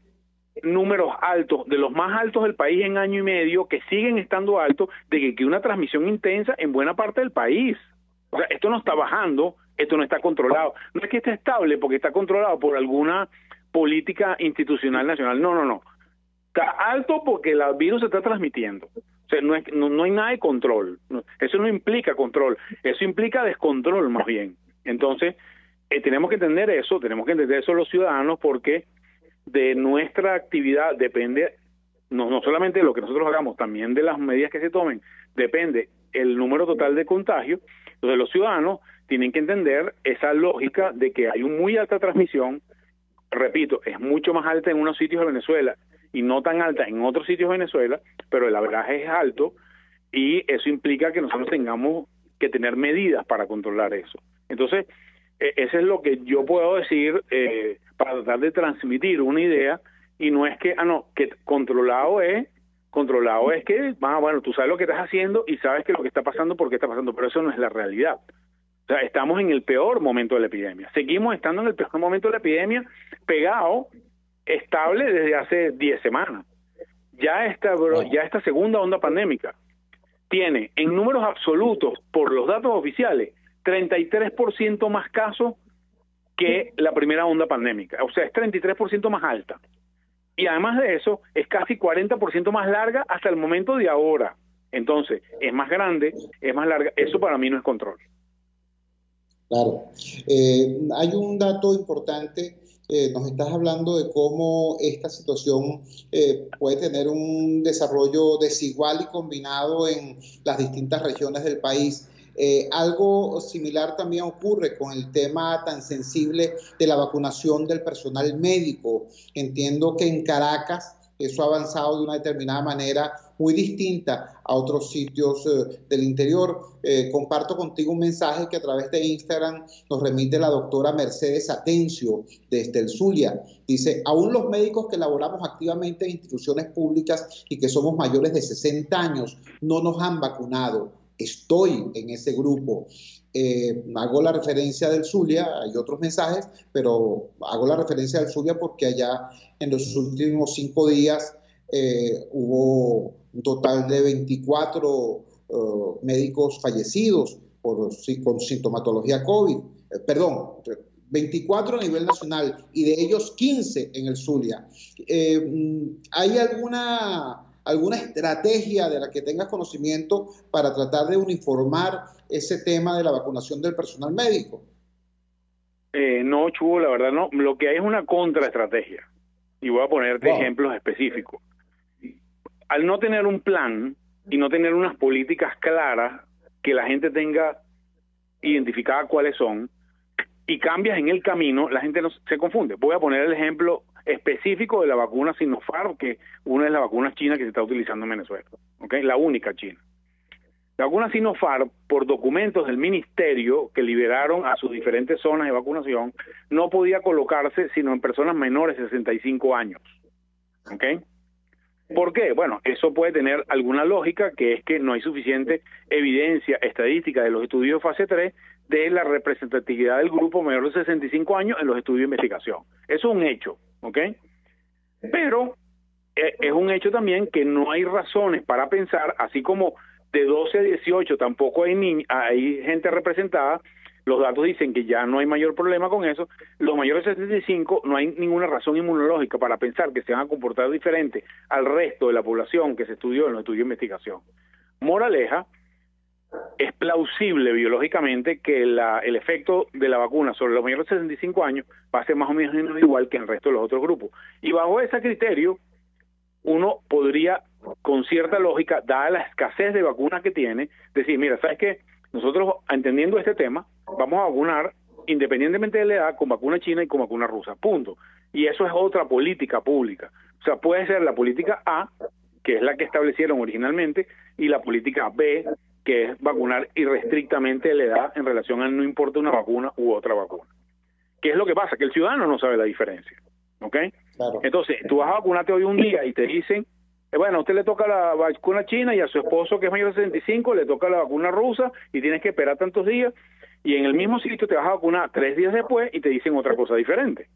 números altos, de los más altos del país en año y medio, que siguen estando altos, de que hay una transmisión intensa en buena parte del país? O sea, esto no está bajando, esto no está controlado. No es que esté estable porque está controlado por alguna política institucional nacional. No. Está alto porque el virus se está transmitiendo. O sea, no hay nada de control. Eso no implica control. Eso implica descontrol más bien. Entonces, tenemos que entender eso los ciudadanos, porque de nuestra actividad depende, no solamente de lo que nosotros hagamos, también de las medidas que se tomen, depende el número total de contagios. Entonces los ciudadanos tienen que entender esa lógica de que hay una muy alta transmisión. Repito, es mucho más alta en unos sitios de Venezuela y no tan alta en otros sitios de Venezuela, pero el average es alto y eso implica que nosotros tengamos que tener medidas para controlar eso. Entonces, eso es lo que yo puedo decir para tratar de transmitir una idea, y no es que, que controlado es que, bueno, tú sabes lo que estás haciendo y sabes que lo que está pasando, por qué está pasando, pero eso no es la realidad. O sea, estamos en el peor momento de la epidemia. Seguimos estando en el peor momento de la epidemia, pegado, estable desde hace 10 semanas. Ya esta segunda onda pandémica tiene en números absolutos, por los datos oficiales, 33% más casos que la primera onda pandémica. O sea, es 33% más alta. Y además de eso, es casi 40% más larga hasta el momento de ahora. Entonces, es más grande, es más larga. Eso para mí no es control. Claro. Hay un dato importante. Nos estás hablando de cómo esta situación puede tener un desarrollo desigual y combinado en las distintas regiones del país. Algo similar también ocurre con el tema tan sensible de la vacunación del personal médico. Entiendo que en Caracas eso ha avanzado de una determinada manera muy distinta a otros sitios del interior. Comparto contigo un mensaje que a través de Instagram nos remite la doctora Mercedes Atencio desde el Zulia. Dice, aún los médicos que laboramos activamente en instituciones públicas y que somos mayores de 60 años no nos han vacunado. Estoy en ese grupo. Hago la referencia del Zulia, hay otros mensajes, pero hago la referencia del Zulia porque allá en los últimos 5 días hubo un total de 24 médicos fallecidos con sintomatología COVID. 24 a nivel nacional y de ellos 15 en el Zulia. ¿Hay alguna estrategia de la que tengas conocimiento para tratar de uniformar ese tema de la vacunación del personal médico? No, Chugo, la verdad no. Lo que hay es una contraestrategia. Y voy a ponerte ejemplos específicos. Al no tener un plan y no tener unas políticas claras que la gente tenga identificada cuáles son, y cambias en el camino, la gente no se confunde. Voy a poner el ejemplo específico de la vacuna Sinopharm, que una de las vacunas chinas que se está utilizando en Venezuela, ¿okay? La única china. La vacuna Sinopharm, por documentos del ministerio que liberaron a sus diferentes zonas de vacunación, no podía colocarse sino en personas menores de 65 años. ¿Okay? ¿Por qué? Bueno, eso puede tener alguna lógica, que es que no hay suficiente evidencia estadística de los estudios de fase 3 de la representatividad del grupo mayor de 65 años en los estudios de investigación. Eso es un hecho, ¿ok? Pero es un hecho también que no hay razones para pensar, así como de 12 a 18 tampoco hay gente representada, los datos dicen que ya no hay mayor problema con eso, los mayores de 65 no hay ninguna razón inmunológica para pensar que se van a comportar diferente al resto de la población que se estudió en los estudios de investigación. Moraleja, es plausible biológicamente que el efecto de la vacuna sobre los mayores de 65 años va a ser más o menos igual que en el resto de los otros grupos. Y bajo ese criterio, uno podría, con cierta lógica, dada la escasez de vacunas que tiene, decir, mira, ¿sabes qué? Nosotros, entendiendo este tema, vamos a vacunar independientemente de la edad con vacuna china y con vacuna rusa, punto. Y eso es otra política pública. O sea, puede ser la política A, que es la que establecieron originalmente, y la política B, que es vacunar irrestrictamente la edad en relación a no importa una vacuna u otra vacuna. ¿Qué es lo que pasa? Que el ciudadano no sabe la diferencia, ¿ok? Claro. Entonces, tú vas a vacunarte hoy un día y te dicen, bueno, a usted le toca la vacuna china y a su esposo, que es mayor de 65, le toca la vacuna rusa y tienes que esperar tantos días, y en el mismo sitio te vas a vacunar 3 días después y te dicen otra cosa diferente.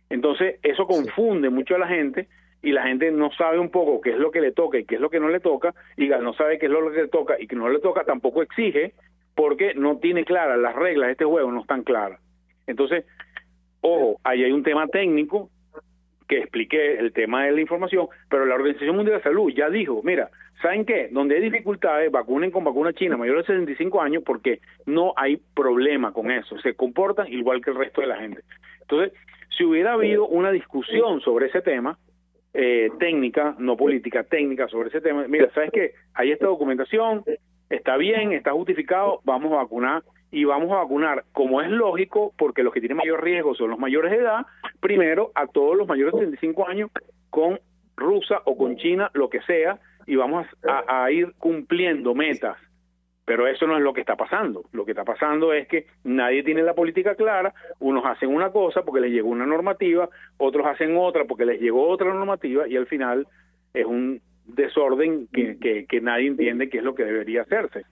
Entonces, eso confunde mucho a la gente, y la gente no sabe un poco qué es lo que le toca y qué es lo que no le toca, y al no sabe qué es lo que le toca y qué no le toca, tampoco exige, porque no tiene claras las reglas de este juego, no están claras. Entonces, ojo, ahí hay un tema técnico que expliqué, el tema de la información, pero la Organización Mundial de la Salud ya dijo, mira, ¿saben qué? Donde hay dificultades, vacunen con vacuna china mayores de 65 años, porque no hay problema con eso, se comportan igual que el resto de la gente. Entonces, si hubiera habido una discusión sobre ese tema, técnica, no política, técnica sobre ese tema, mira, ¿sabes qué? Hay esta documentación, está bien, está justificado, vamos a vacunar, y vamos a vacunar, como es lógico, porque los que tienen mayor riesgo son los mayores de edad, primero a todos los mayores de 65 años con rusa o con china, lo que sea, y vamos a ir cumpliendo metas. Pero eso no es lo que está pasando. Lo que está pasando es que nadie tiene la política clara, unos hacen una cosa porque les llegó una normativa, otros hacen otra porque les llegó otra normativa, y al final es un desorden que nadie entiende qué es lo que debería hacerse.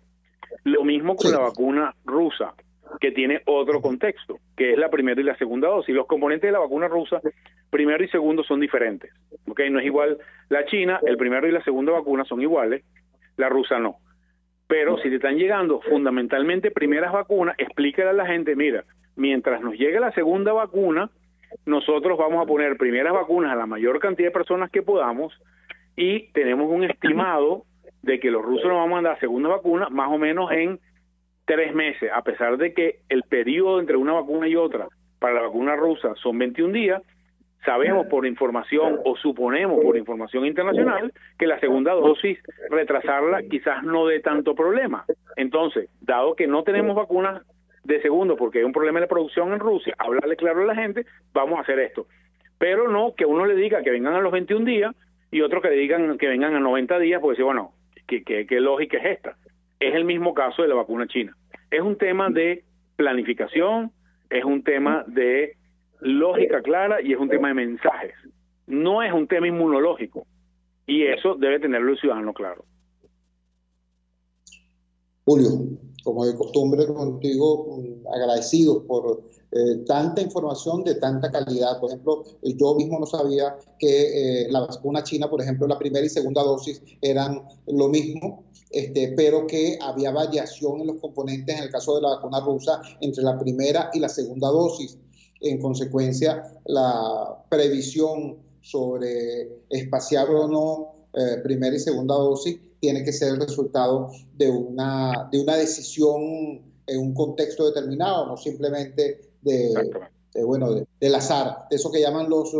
Lo mismo con la vacuna rusa, que tiene otro contexto, que es la primera y la segunda dosis. Los componentes de la vacuna rusa, primero y segundo, son diferentes. ¿Okay? No es igual la china, el primero y la segunda vacuna son iguales. la rusa no. Pero si te están llegando fundamentalmente primeras vacunas, explícale a la gente, mira, mientras nos llegue la segunda vacuna, nosotros vamos a poner primeras vacunas a la mayor cantidad de personas que podamos y tenemos un estimado de que los rusos nos van a mandar segunda vacuna más o menos en 3 meses, a pesar de que el periodo entre una vacuna y otra para la vacuna rusa son 21 días, sabemos por información o suponemos por información internacional que la segunda dosis, retrasarla quizás no dé tanto problema. Entonces, dado que no tenemos vacunas de segundo porque hay un problema de producción en Rusia, hablarle claro a la gente, vamos a hacer esto. Pero no que uno le diga que vengan a los 21 días y otro que le digan que vengan a 90 días, porque bueno, ¿qué lógica es esta? Es el mismo caso de la vacuna china. Es un tema de planificación, es un tema de lógica clara y es un tema de mensajes. No es un tema inmunológico y eso debe tenerlo el ciudadano claro. Julio, como de costumbre contigo, agradecidos por tanta información de tanta calidad. Por ejemplo, yo mismo no sabía que la vacuna china, por ejemplo, la primera y segunda dosis eran lo mismo, pero que había variación en los componentes en el caso de la vacuna rusa entre la primera y la segunda dosis. En consecuencia, la previsión sobre espaciar o no primera y segunda dosis tiene que ser el resultado de una decisión en un contexto determinado, no simplemente del azar, de eso que llaman los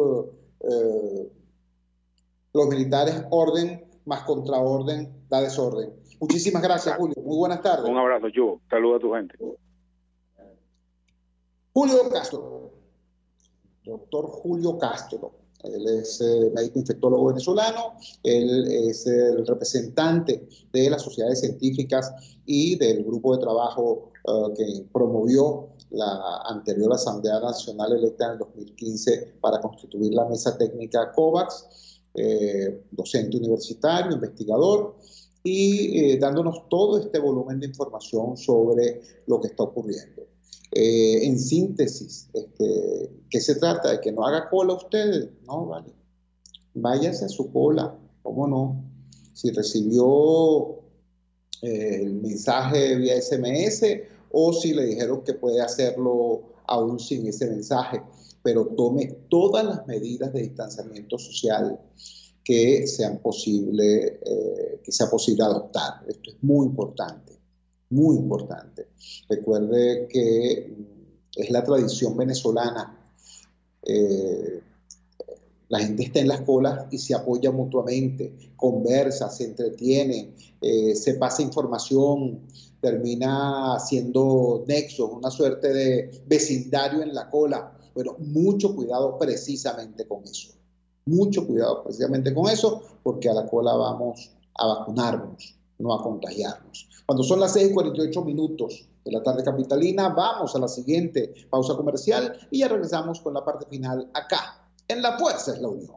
militares, orden más contraorden da desorden. Muchísimas gracias, Julio. Muy buenas tardes. Un abrazo, Chubo. Saludos a tu gente. Julio Castro, doctor Julio Castro. Él es médico infectólogo venezolano, él es el representante de las sociedades científicas y del grupo de trabajo que promovió la anterior Asamblea Nacional electa en el 2015 para constituir la mesa técnica COVAX, docente universitario, investigador, y dándonos todo este volumen de información sobre lo que está ocurriendo. En síntesis, ¿qué se trata? De que no haga cola usted, no, vale. Váyase a su cola, ¿cómo no? Si recibió el mensaje vía SMS o si le dijeron que puede hacerlo aún sin ese mensaje, pero tome todas las medidas de distanciamiento social que sea posible adoptar. Esto es muy importante. Muy importante. Recuerde que es la tradición venezolana. La gente está en las colas y se apoya mutuamente, conversa, se entretiene, se pasa información, termina haciendo nexos, una suerte de vecindario en la cola. Bueno, mucho cuidado precisamente con eso. Mucho cuidado precisamente con eso, porque a la cola vamos a vacunarnos, no a contagiarnos. Cuando son las 6:48 de la tarde capitalina, vamos a la siguiente pausa comercial y ya regresamos con la parte final acá, en La Fuerza es la Unión.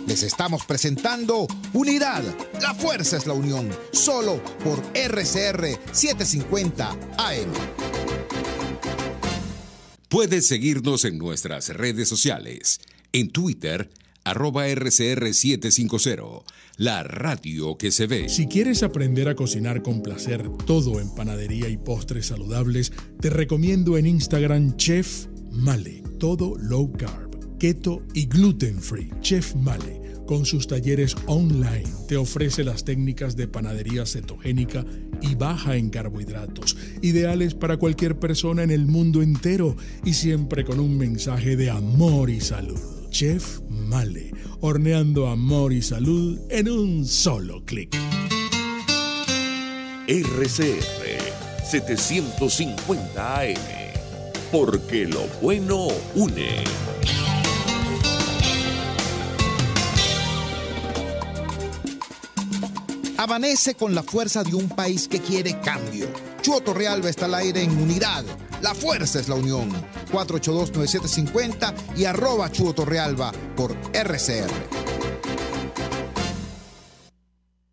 Les estamos presentando Unidad, La Fuerza es la Unión, solo por RCR 750 AM. Puedes seguirnos en nuestras redes sociales, en Twitter, @RCR750, la radio que se ve. Si quieres aprender a cocinar con placer todo en panadería y postres saludables, te recomiendo en Instagram Chef Male, todo low carb, keto y gluten free. Chef Male, con sus talleres online, te ofrece las técnicas de panadería cetogénica y baja en carbohidratos, ideales para cualquier persona en el mundo entero y siempre con un mensaje de amor y salud. Chef Male, horneando amor y salud en un solo clic. RCR 750 AM, porque lo bueno une. Amanece con la fuerza de un país que quiere cambio. Chuo Torrealba está al aire en Unidad. La Fuerza es la Unión. 482-9750 y @Chuo Torrealba por RCR.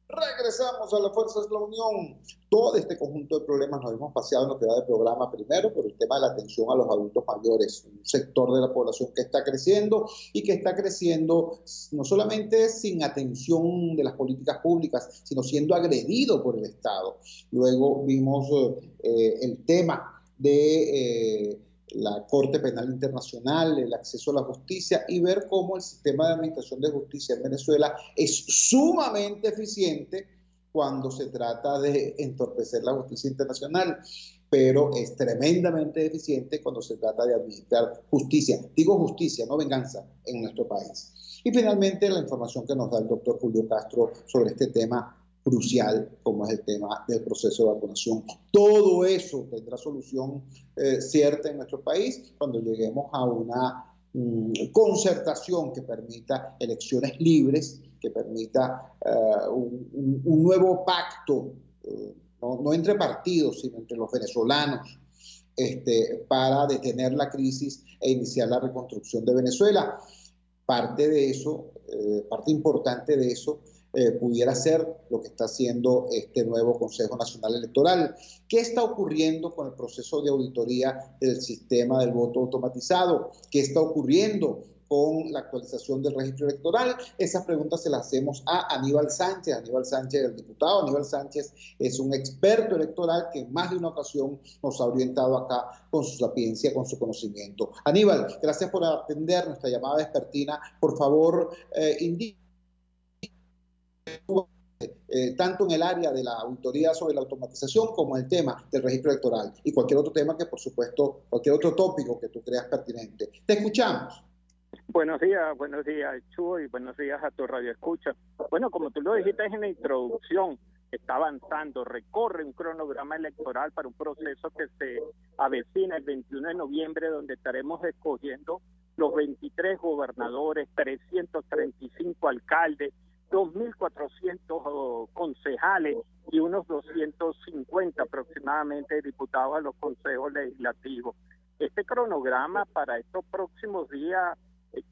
Regresamos regresamos a La Fuerza es la Unión. Todo este conjunto de problemas nos hemos paseado en lo que va de programa, primero por el tema de la atención a los adultos mayores, un sector de la población que está creciendo y que está creciendo no solamente sin atención de las políticas públicas, sino siendo agredido por el Estado. Luego vimos el tema de la Corte Penal Internacional, el acceso a la justicia y ver cómo el sistema de administración de justicia en Venezuela es sumamente eficiente cuando se trata de entorpecer la justicia internacional, pero es tremendamente eficiente cuando se trata de administrar justicia. Digo justicia, no venganza, en nuestro país. Y finalmente la información que nos da el doctor Julio Castro sobre este tema crucial, como es el tema del proceso de vacunación. Todo eso tendrá solución cierta en nuestro país cuando lleguemos a una concertación que permita elecciones libres, que permita un nuevo pacto, no entre partidos, sino entre los venezolanos, para detener la crisis e iniciar la reconstrucción de Venezuela. Parte de eso, parte importante de eso, pudiera ser lo que está haciendo este nuevo Consejo Nacional Electoral. ¿Qué está ocurriendo con el proceso de auditoría del sistema del voto automatizado? ¿Qué está ocurriendo con la actualización del registro electoral? Esas preguntas se las hacemos a Aníbal Sánchez. Aníbal Sánchez, el diputado Aníbal Sánchez, es un experto electoral que en más de una ocasión nos ha orientado acá con su sapiencia, con su conocimiento. Aníbal, gracias por atender nuestra llamada vespertina. Por favor, indique tanto en el área de la auditoría sobre la automatización como en el tema del registro electoral y cualquier otro tema que, por supuesto, cualquier otro tópico que tú creas pertinente. Te escuchamos. Buenos días, Chuy, y buenos días a tu radio escucha. Bueno, como tú lo dijiste en la introducción, está avanzando, recorre un cronograma electoral para un proceso que se avecina el 21 de noviembre, donde estaremos escogiendo los 23 gobernadores, 335 alcaldes, 2.400 concejales y unos 250 aproximadamente diputados a los consejos legislativos. Este cronograma para estos próximos días,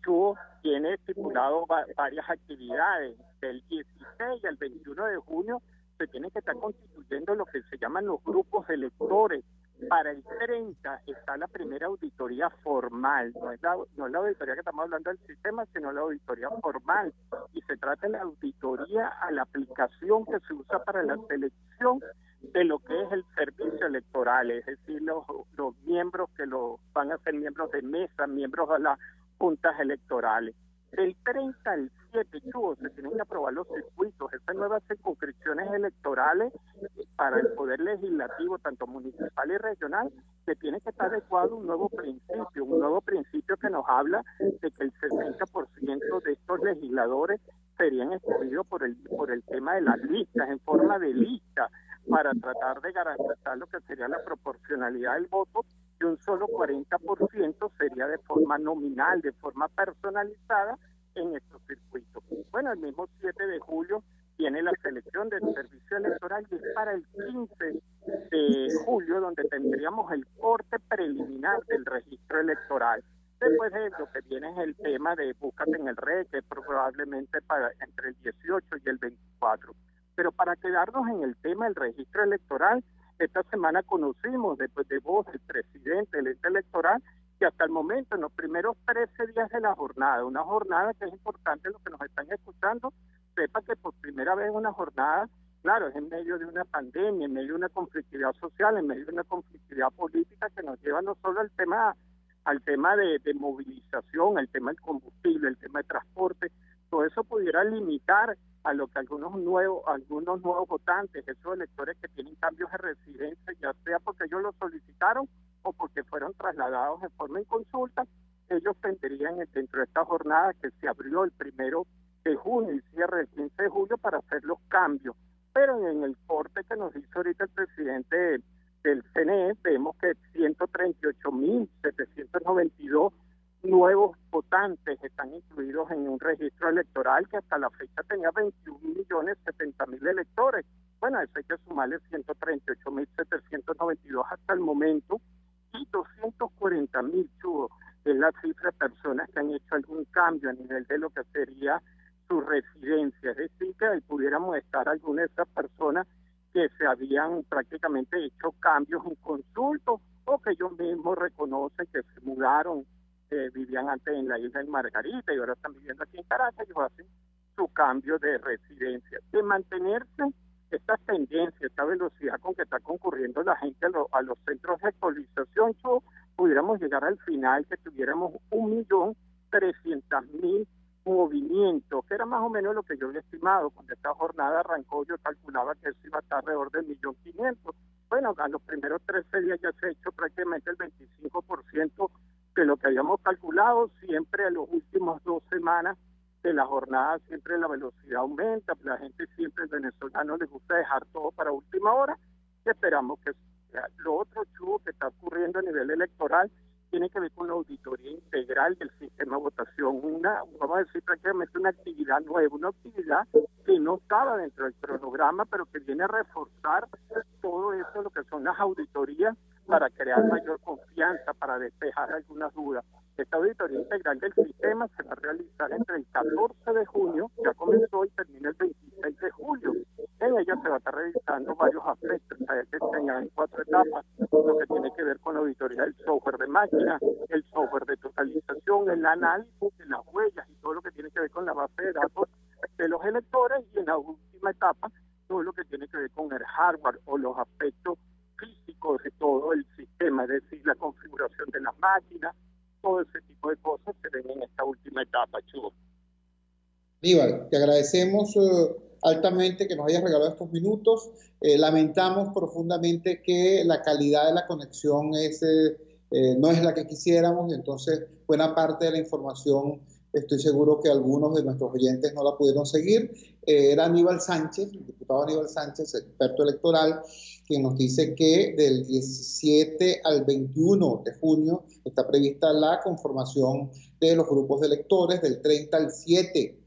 Chuo, tiene estipulado varias actividades. Del 16 al 21 de junio se tienen que estar constituyendo lo que se llaman los grupos electores. Para el 30 está la primera auditoría formal, no es la auditoría que estamos hablando del sistema, sino la auditoría formal, y se trata de la auditoría a la aplicación que se usa para la selección de lo que es el servicio electoral, es decir, los miembros que van a ser miembros de mesa, miembros de las juntas electorales. Del 30 al 7, se tienen que aprobar los circuitos, esas nuevas circunscripciones electorales para el Poder Legislativo, tanto municipal y regional, que tiene que estar adecuado un nuevo principio que nos habla de que el 60% de estos legisladores serían escogidos por el tema de las listas, en forma de lista, para tratar de garantizar lo que sería la proporcionalidad del voto, y un solo 40% sería de forma nominal, de forma personalizada en estos circuitos. Bueno, el mismo 7 de julio tiene la selección del servicio electoral, y es para el 15 de julio donde tendríamos el corte preliminar del registro electoral. Después de lo que viene es el tema de búscate en el RE, que probablemente para entre el 18 y el 24. Pero para quedarnos en el tema del registro electoral, esta semana conocimos después de voz del presidente del ente electoral que hasta el momento, en los primeros 13 días de la jornada, una jornada que es importante, los que nos están escuchando, sepa que por primera vez una jornada, claro, es en medio de una pandemia, en medio de una conflictividad social, en medio de una conflictividad política que nos lleva no solo al tema de movilización, al tema del combustible, el tema de transporte, todo eso pudiera limitar a lo que algunos nuevos votantes, esos electores que tienen cambios de residencia, ya sea porque ellos lo solicitaron o porque fueron trasladados en forma de consulta, ellos tendrían dentro de esta jornada que se abrió el 1 de junio y cierre el 15 de julio para hacer los cambios. Pero en el corte que nos hizo ahorita el presidente del CNE, vemos que 138.792 nuevos votantes están incluidos en un registro electoral que hasta la fecha tenía 21.070.000 electores. Bueno, eso hay que sumarle 138.792 hasta el momento, y 240.000, es la cifra de personas que han hecho algún cambio a nivel de lo que sería su residencia, es decir, búsqueda y pudiéramos estar algunas de esas personas que se habían prácticamente hecho cambios en consulto o que ellos mismos reconocen que se mudaron, vivían antes en la isla de Margarita y ahora están viviendo aquí en Caracas, ellos hacen su cambio de residencia. De mantenerse esta tendencia, esta velocidad con que está concurriendo la gente a los centros de actualización, pudiéramos llegar al final que tuviéramos 1.300.000 movimientos, que era más o menos lo que yo había estimado. Cuando esta jornada arrancó, yo calculaba que eso iba a estar alrededor del 1.500.000. Bueno, a los primeros 13 días ya se ha hecho prácticamente el 25% de lo que habíamos calculado. Siempre a los últimos 2 semanas de la jornada siempre la velocidad aumenta, la gente siempre, el venezolano les gusta dejar todo para última hora, y esperamos que sea. Lo otro, Chugo, que está ocurriendo a nivel electoral tiene que ver con la auditoría integral del sistema de votación, vamos a decir prácticamente una actividad nueva, una actividad que no estaba dentro del cronograma, pero que viene a reforzar todo eso, lo que son las auditorías, para crear mayor confianza, para despejar algunas dudas. Esta auditoría integral del sistema se va a realizar entre el 14 de junio, ya comenzó, y termina el 26 de julio. En ella se va a estar revisando varios aspectos, se diseñan en 4 etapas, lo que tiene que ver con la auditoría del software de máquina, el software de totalización, el análisis de las huellas y todo lo que tiene que ver con la base de datos de los electores, y en la última etapa todo lo que tiene que ver con el hardware o los aspectos físicos de todo el sistema, es decir, la configuración de las máquinas, todo ese tipo de cosas se ven en esta última etapa, Chugo. Aníbal, te agradecemos altamente que nos hayas regalado estos minutos. Lamentamos profundamente que la calidad de la conexión no es la que quisiéramos, entonces buena parte de la información estoy seguro que algunos de nuestros oyentes no la pudieron seguir. Era Aníbal Sánchez, el diputado Aníbal Sánchez, experto electoral, quien nos dice que del 17 al 21 de junio está prevista la conformación de los grupos de electores, del 30 al 7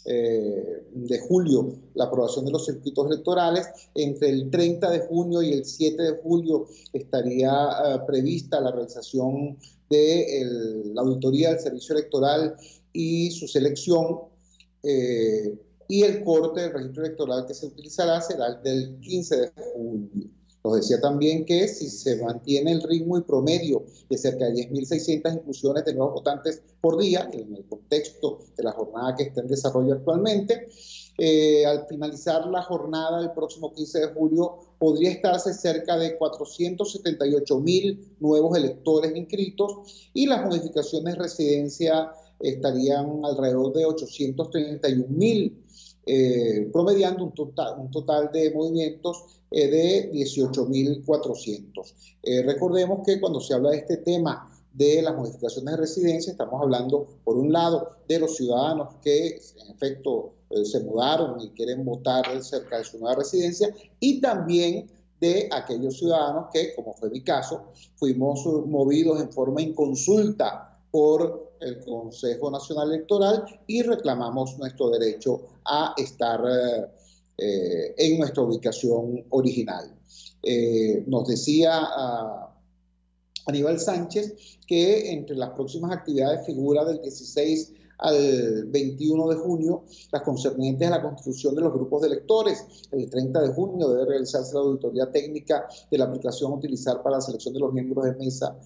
de julio la aprobación de los circuitos electorales, entre el 30 de junio y el 7 de julio estaría prevista la realización de la auditoría del servicio electoral y su selección, y el corte del registro electoral que se utilizará será el del 15 de julio. Nos decía también que si se mantiene el ritmo y promedio de cerca de 10.600 inclusiones de nuevos votantes por día, en el contexto de la jornada que está en desarrollo actualmente, al finalizar la jornada el próximo 15 de julio podría estarse cerca de 478.000 nuevos electores inscritos, y las modificaciones de residencia estarían alrededor de 831.000, promediando un total de movimientos de 18.400. Recordemos que cuando se habla de este tema de las modificaciones de residencia, estamos hablando, por un lado, de los ciudadanos que en efecto se mudaron y quieren votar cerca de su nueva residencia, y también de aquellos ciudadanos que, como fue mi caso, fuimos movidos en forma inconsulta por el Consejo Nacional Electoral y reclamamos nuestro derecho a estar en nuestra ubicación original. Nos decía Aníbal Sánchez que entre las próximas actividades figura del 16 al 21 de junio las concernientes a la constitución de los grupos de electores. El 30 de junio debe realizarse la auditoría técnica de la aplicación a utilizar para la selección de los miembros de mesa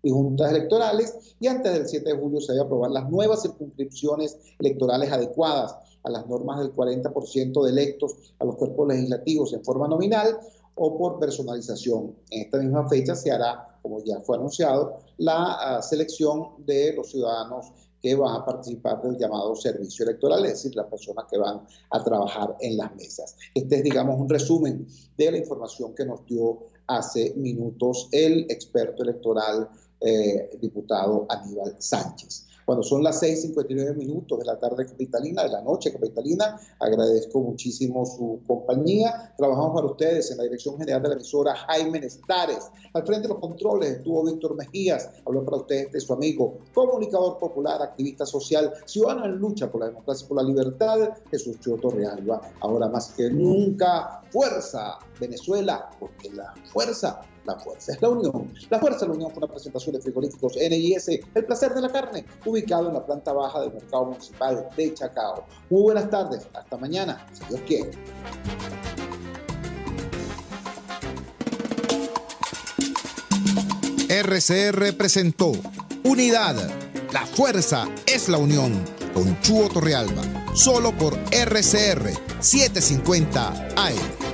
y juntas electorales, y antes del 7 de julio se debe aprobar las nuevas circunscripciones electorales adecuadas a las normas del 40% de electos a los cuerpos legislativos en forma nominal o por personalización. En esta misma fecha se hará, como ya fue anunciado, la selección de los ciudadanos que van a participar del llamado servicio electoral, es decir, las personas que van a trabajar en las mesas. Este es, digamos, un resumen de la información que nos dio hace minutos el experto electoral diputado Aníbal Sánchez. Cuando son las 6:59 de la tarde capitalina, de la noche capitalina, agradezco muchísimo su compañía. Trabajamos para ustedes en la dirección general de la emisora Jaime Nestares. Al frente de los controles estuvo Víctor Mejías. Habló para ustedes su amigo, comunicador popular, activista social, ciudadano en lucha por la democracia y por la libertad, Jesús Chío Torrealba. Ahora más que nunca, fuerza Venezuela, porque la fuerza es la unión. La fuerza es la unión fue una presentación de Frigoríficos NIS, el placer de la carne, ubicado en la planta baja del mercado municipal de Chacao. Muy buenas tardes, hasta mañana, si Dios quiere. RCR presentó Unidad. La fuerza es la unión. Con Chuo Torrealba. Solo por RCR 750 AM.